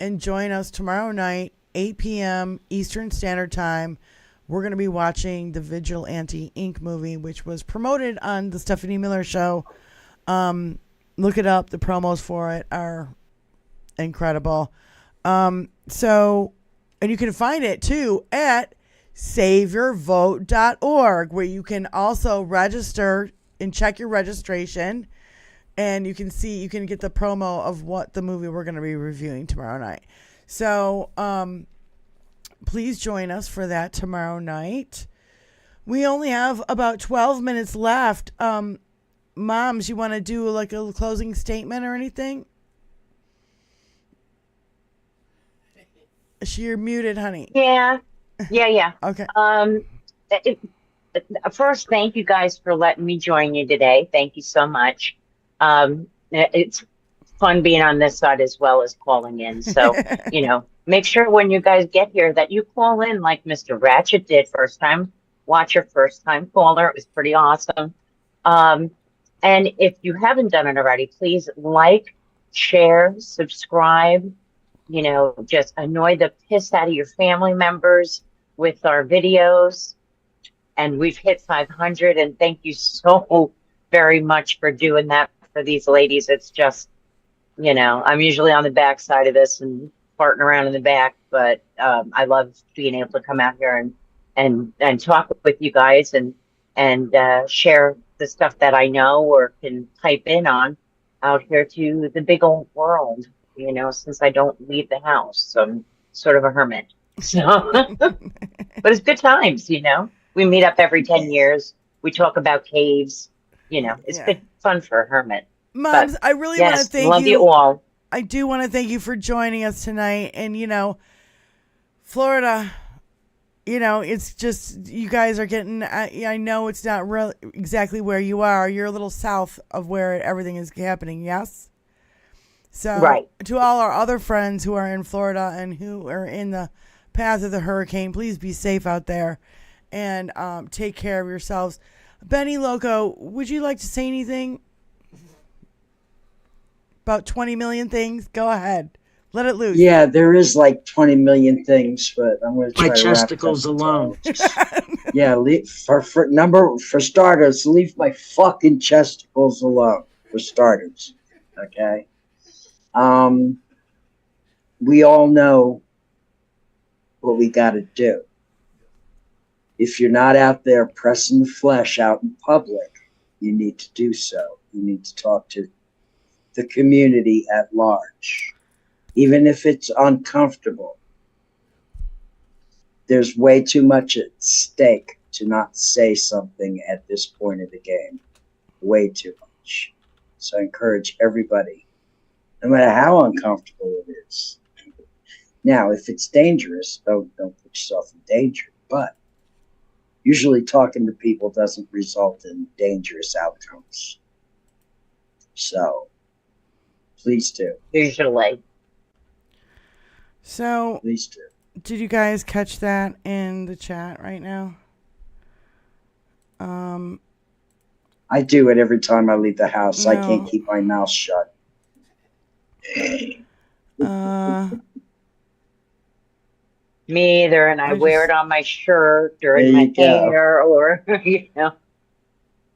and join us tomorrow night, 8 p.m. Eastern Standard Time. We're going to be watching the Vigilante Inc. movie, which was promoted on the Stephanie Miller Show. Look it up. The promos for it are incredible. And you can find it too at saveyourvote.org, where you can also register and check your registration. And you can get the promo of what the movie we're going to be reviewing tomorrow night. So, please join us for that tomorrow night. We only have about 12 minutes left. Moms, you want to do like a closing statement or anything? You're muted, honey. Yeah. Okay. First, thank you guys for letting me join you today. Thank you so much. It's fun being on this side as well as calling in. So, make sure when you guys get here that you call in like Mr. Ratchet did first time watcher, first time caller. It was pretty awesome. And if you haven't done it already, please like, share, subscribe, just annoy the piss out of your family members with our videos. And we've hit 500, and thank you so very much for doing that for these ladies. It's just, I'm usually on the back side of this and farting around in the back, but I love being able to come out here and talk with you guys and share the stuff that I know or can type in on out here to the big old world, since I don't leave the house. So I'm sort of a hermit. So, but it's good times, We meet up every 10 years. We talk about caves. It's been fun for a hermit. Moms, but, I really want to thank love you all. I do want to thank you for joining us tonight. And, Florida, it's just, you guys are getting, I know it's not real exactly where you are. You're a little south of where everything is happening, yes? So, right. To all our other friends who are in Florida and who are in the path of the hurricane, please be safe out there and take care of yourselves. Benny Loco, would you like to say anything about 20 million things? Go ahead. Let it loose. Yeah, there is like 20 million things, but I'm going to try my to wrap chesticles it up. alone. Yeah, for starters, leave my fucking chesticles alone. For starters, okay. We all know what we got to do. If you're not out there pressing the flesh out in public, you need to do so. You need to talk to the community at large, even if it's uncomfortable. There's way too much at stake to not say something at this point of the game. Way too much. So I encourage everybody, no matter how uncomfortable it is. Now, if it's dangerous, don't put yourself in danger. But usually talking to people doesn't result in dangerous outcomes. So please do. Usually. So, please do. Did you guys catch that in the chat right now? I do it every time I leave the house. No. I can't keep my mouth shut. Me either, and I wear it on my shirt or in There my you go. hair, or you know.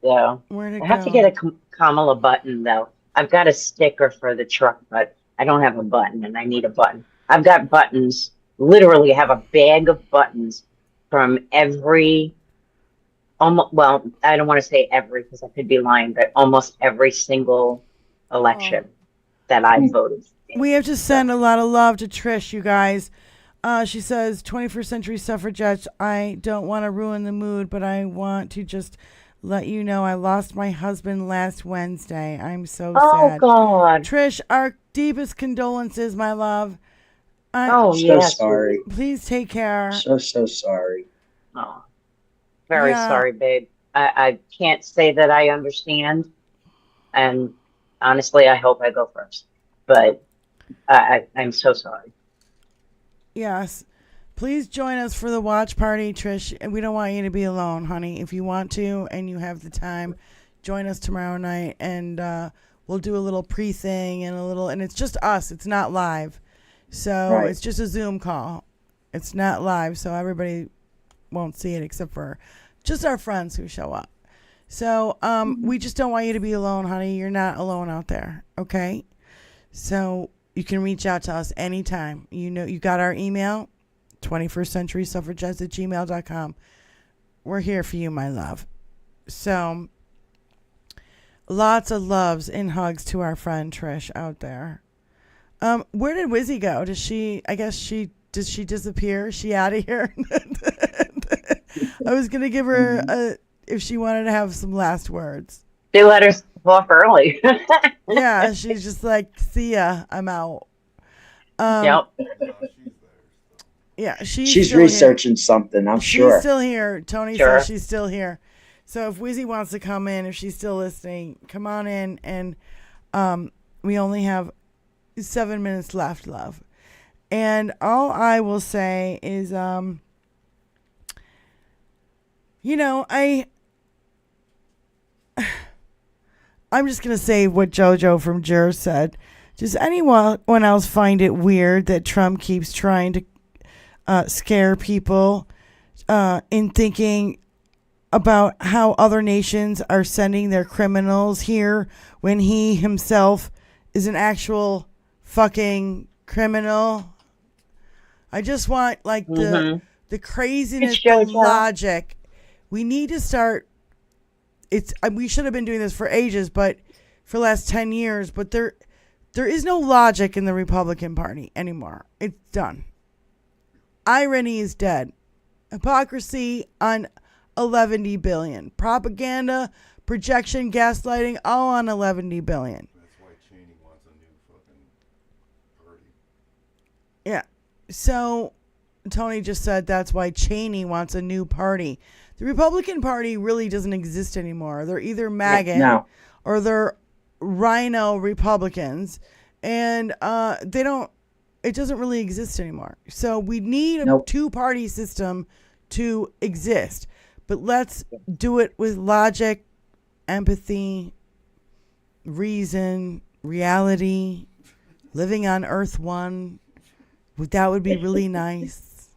So Where'd it I have to go? get a Kamala button though. I've got a sticker for the truck, but I don't have a button, and I need a button. I've got buttons. Literally, have a bag of buttons from every. Well, I don't want to say every because I could be lying, but almost every single election that I voted for. We have to send a lot of love to Trish, you guys. She says, 21st Century Suffragettes, I don't want to ruin the mood, but I want to just let you know I lost my husband last Wednesday. I'm so sad. Oh, God. Trish, our deepest condolences, my love. Oh, so yes. sorry. Please take care. So sorry. Oh, very Yeah. sorry, babe. I can't say that I understand. And honestly, I hope I go first. But I'm so sorry. Yes. Please join us for the watch party, Trish. And we don't want you to be alone, honey. If you want to and you have the time, join us tomorrow night, and we'll do a little pre-thing and it's just us. It's not live. So Right. it's just a Zoom call. It's not live, so everybody won't see it except for just our friends who show up. So we just don't want you to be alone, honey. You're not alone out there, okay? So you can reach out to us anytime. You know, you got our email, 21stcenturysuffragettes@gmail.com. We're here for you, my love. So lots of loves and hugs to our friend Trish out there. Where did Wizzy go? Does she disappear? Is she out of here? I was going to give her if she wanted to have some last words. They let us off early. Yeah, she's just like, see ya, I'm out. Yep. Yeah, She's still researching something, I'm sure. She's still here. Tony says she's still here. So if Wizzy wants to come in, if she's still listening, come on in. And we only have 7 minutes left, love. And all I will say is, I'm just going to say what JoJo from Jer said. Does anyone else find it weird that Trump keeps trying to scare people in thinking about how other nations are sending their criminals here when he himself is an actual fucking criminal? I just want the craziness, the logic. We need to start. We should have been doing this for ages, but for the last 10 years. But there is no logic in the Republican Party anymore. It's done. Irony is dead. Hypocrisy on 11 billion. Propaganda, projection, gaslighting, all on 11 billion. That's why Cheney wants a new fucking party. Yeah. So Tony just said that's why Cheney wants a new party. The Republican Party really doesn't exist anymore. They're either MAGA or they're Rhino Republicans, and it doesn't really exist anymore. So we need a two-party system to exist. But let's do it with logic, empathy, reason, reality, living on Earth 1. That would be really nice.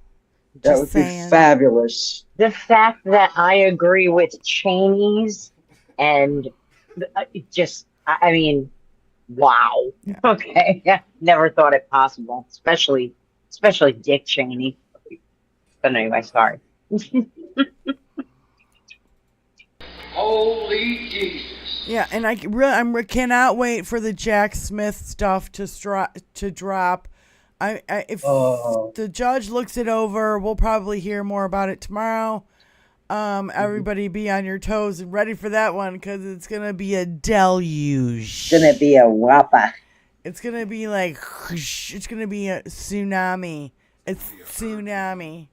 That would be fabulous. The fact that I agree with Cheney's and I mean, wow. Yeah. Okay. Never thought it possible, especially Dick Cheney. But anyway, sorry. Holy Jesus. Yeah, and I cannot wait for the Jack Smith stuff to drop. If the judge looks it over, we'll probably hear more about it tomorrow. Everybody be on your toes and ready for that one because it's gonna be a deluge. It's gonna be a whopper. It's gonna be like it's gonna be a tsunami. It's tsunami.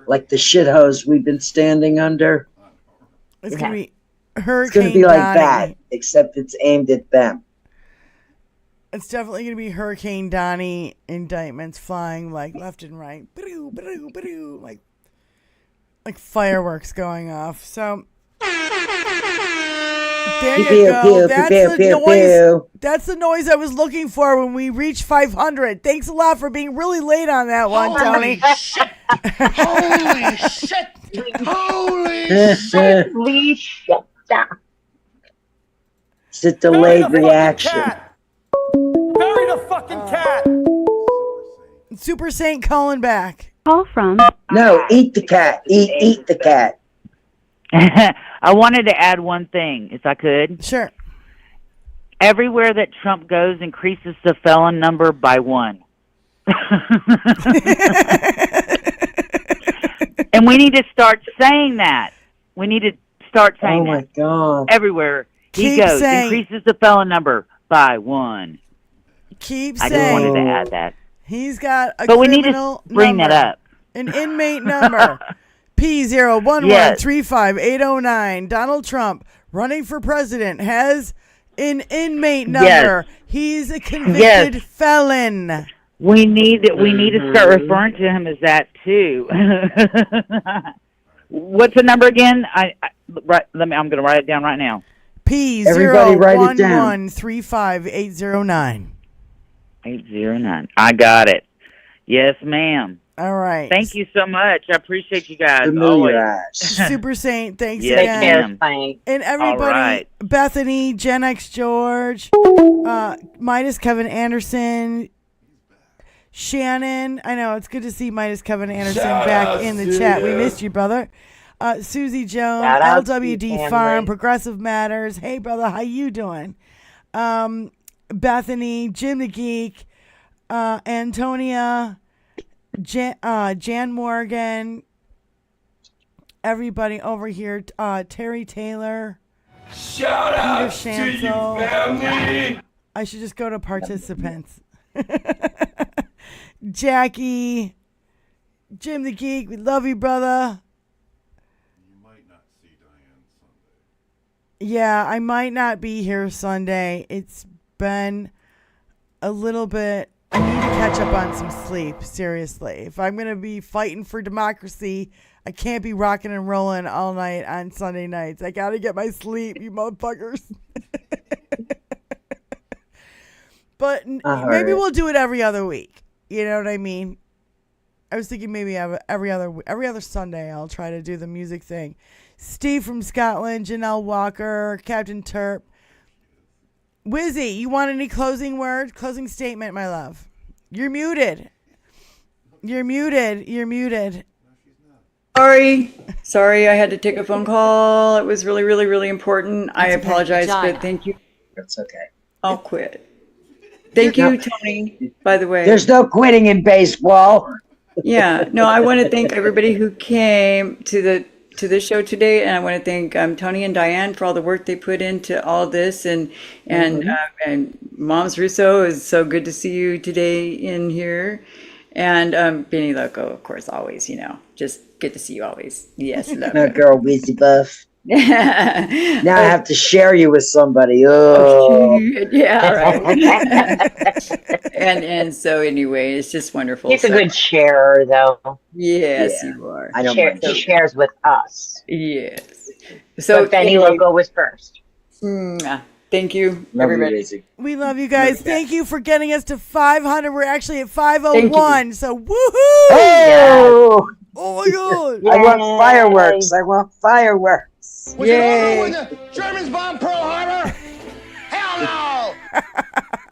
Like the shithose we've been standing under. It's gonna be Hurricane It's gonna be like Donnie. that, except it's aimed at them. It's definitely going to be Hurricane Donnie indictments flying like left and right. Like fireworks going off. So there you go. That's the noise. That's the noise I was looking for when we reached 500. Thanks a lot for being really late on that one, Tony. Shit. Holy shit. Holy shit. Holy shit. It's a delayed reaction. Bury the fucking cat. Super Saint calling back. Call from. No, eat the cat. Eat the cat. I wanted to add one thing, if I could. Sure. Everywhere that Trump goes increases the felon number by 1. And we need to start saying that. We need to start saying that. Oh, my God. Everywhere he Keep goes saying- increases the felon number by 1. Keep I saying. just wanted to add that. He's got a But we need criminal to bring number, that up. an inmate number, P01135809. Donald Trump running for president has an inmate number. He's a convicted felon. We need to start referring to him as that too. What's the number again? I'm going to write it down right now. P01135809. 809. I got it. Yes, ma'am. All right. Thank you so much. I appreciate you guys. Familiarize. Super Saint, thanks Yes, again. ma'am. And everybody, All right. Bethany, Gen X George, Midas Kevin Anderson, Shannon. I know, it's good to see Midas Kevin Anderson back in the chat. We missed you, brother. Susie Jones, Shout out to LWD you, Farm, family. Progressive Matters. Hey, brother, how you doing? Bethany, Jim the Geek, Antonia, Jan Morgan, everybody over here, Terry Taylor, Shout Peter out Shansel. to you, family. I should just go to participants. Jackie, Jim the Geek, we love you, brother. Yeah, I might not be here Sunday. It's been a little bit. I need to catch up on some sleep, seriously. If I'm going to be fighting for democracy, I can't be rocking and rolling all night on Sunday nights. I got to get my sleep, you motherfuckers. But maybe we'll do it every other week. You know what I mean? I was thinking maybe every other Sunday I'll try to do the music thing. Steve from Scotland, Janelle Walker, Captain Terp. Wizzy, you want any closing word? Closing statement, my love. You're muted. You're muted. Sorry, I had to take a phone call. It was really, really, really important. I apologize, but thank you. That's okay. I'll quit. Thank you, Tony, by the way. There's no quitting in baseball. Yeah, no, I want to thank everybody who came to the show today, and I want to thank Tony and Diane for all the work they put into all this, and Moms Russo, is so good to see you today in here, and Benny Loco, of course, always, just good to see you always. Yes, love No you. girl, Wheezy Buff. Now I have to share you with somebody. Oh, Yeah, right. and so anyway, it's just wonderful. He's a good sharer, though. Yes, you are. I don't He shares with us. Yes. So But Benny anyway, Loco was first. Thank you, Love you, everybody. Daisy. We love you guys. Thank you for getting us to 500. We're actually at Thank 501. So woohoo! Oh, Oh my god! I want fireworks. I want fireworks. Was it over when the Germans bombed Pearl Harbor? Hell no!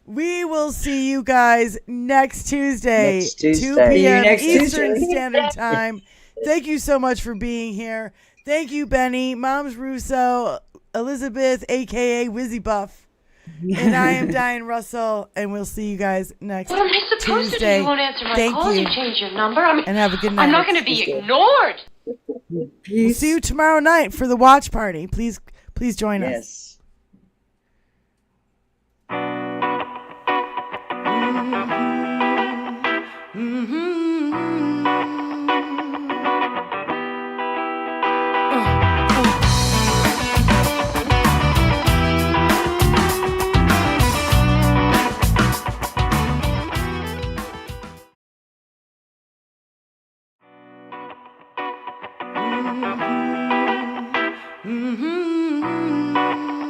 We will see you guys next Tuesday, Next Tuesday. 2 See you p.m. next Eastern Tuesday. Standard Time. Thank you so much for being here. Thank you, Benny, Moms Russo, Elizabeth, a.k.a. Wizzy Buff. And I am Diane Russell, and we'll see you guys next What am I supposed to do? Tuesday. You won't answer my Thank calls. you. You change your number. And have a good night. I'm not going to be ignored. We'll see you tomorrow night for the watch party. Please join us. Yes. Mm-hmm.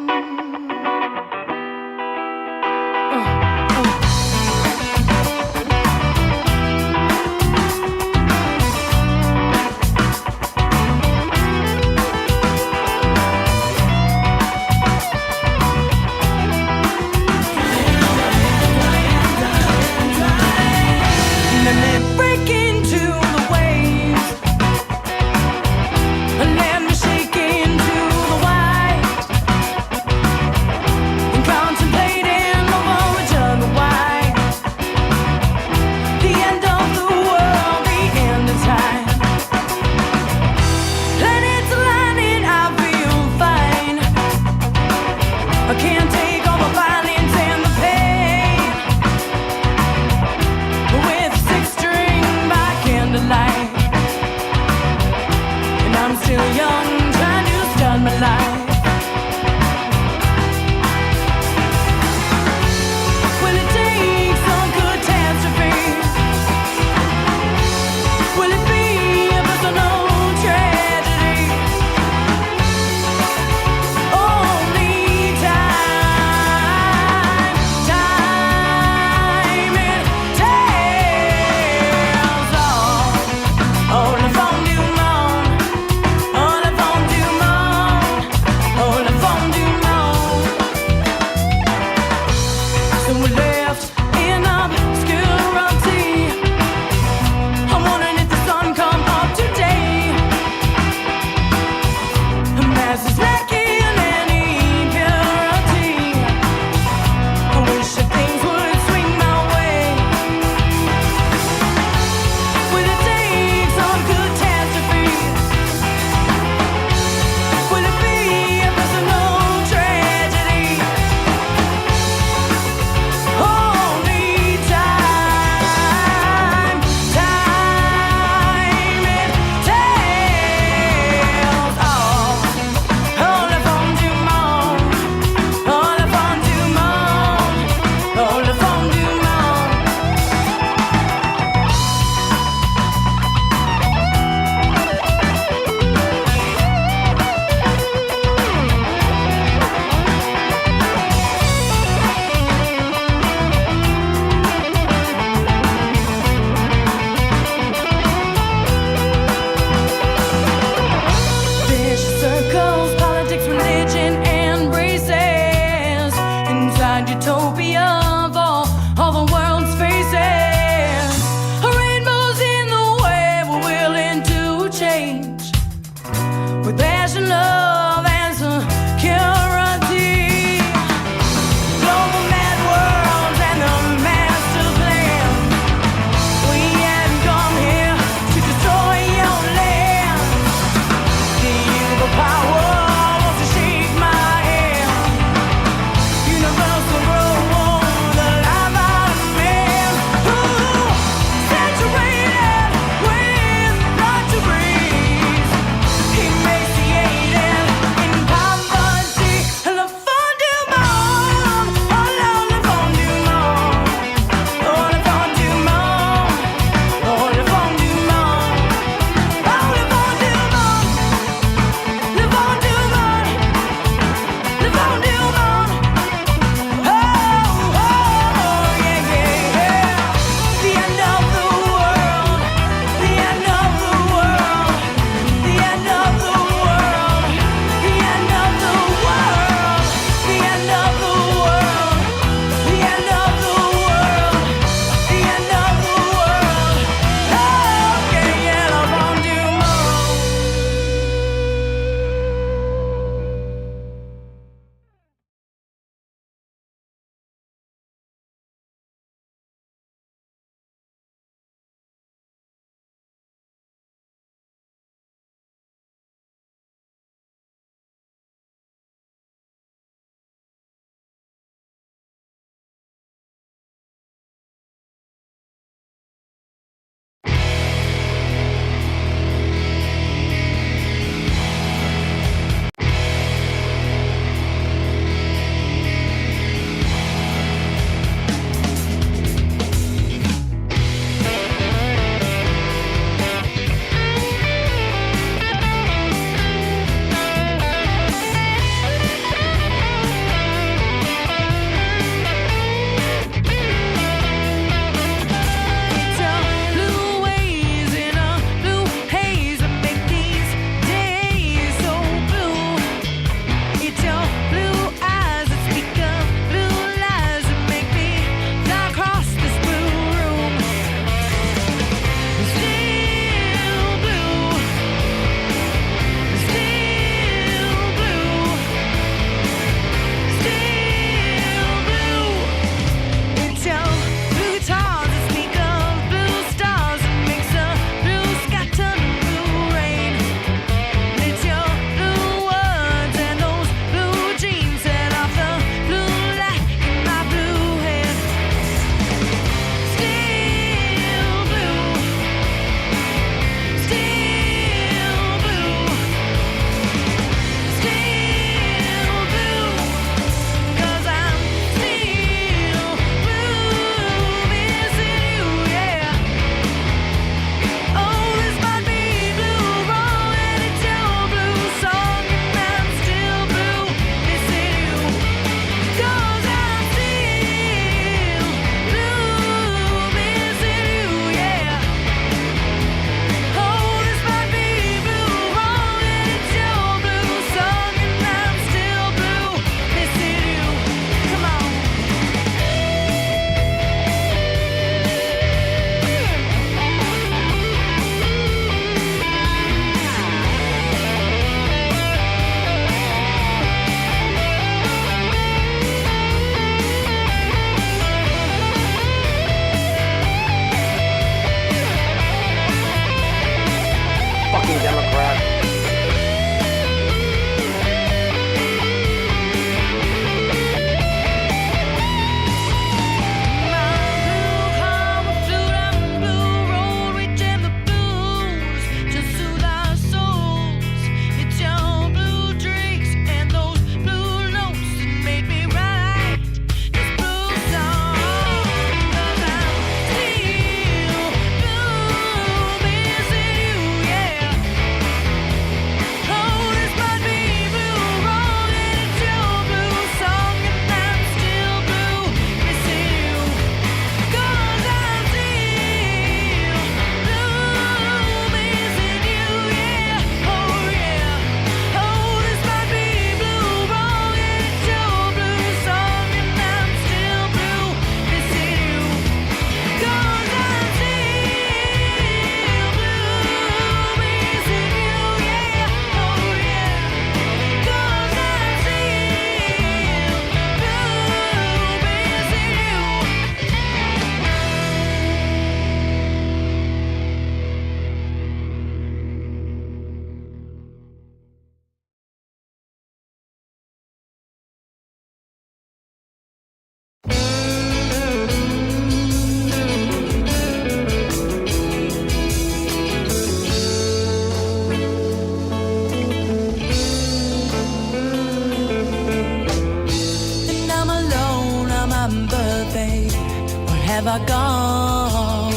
have I gone?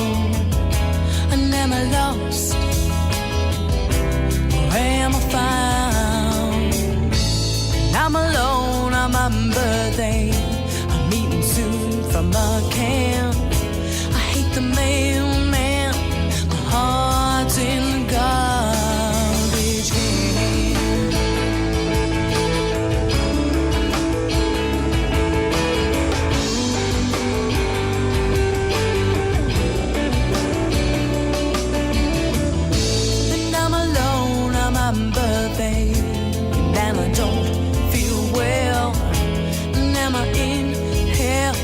And am I lost? Or am I found? And I'm alone on my birthday. I'm eating soon from a can. I hate the mailman. My heart's in the garbage can. And I'm alone on my birthday. And I don't feel well. And am I in hell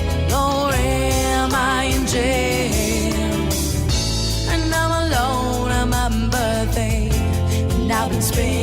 or am I in jail? And I'm alone on my birthday. And I've been spending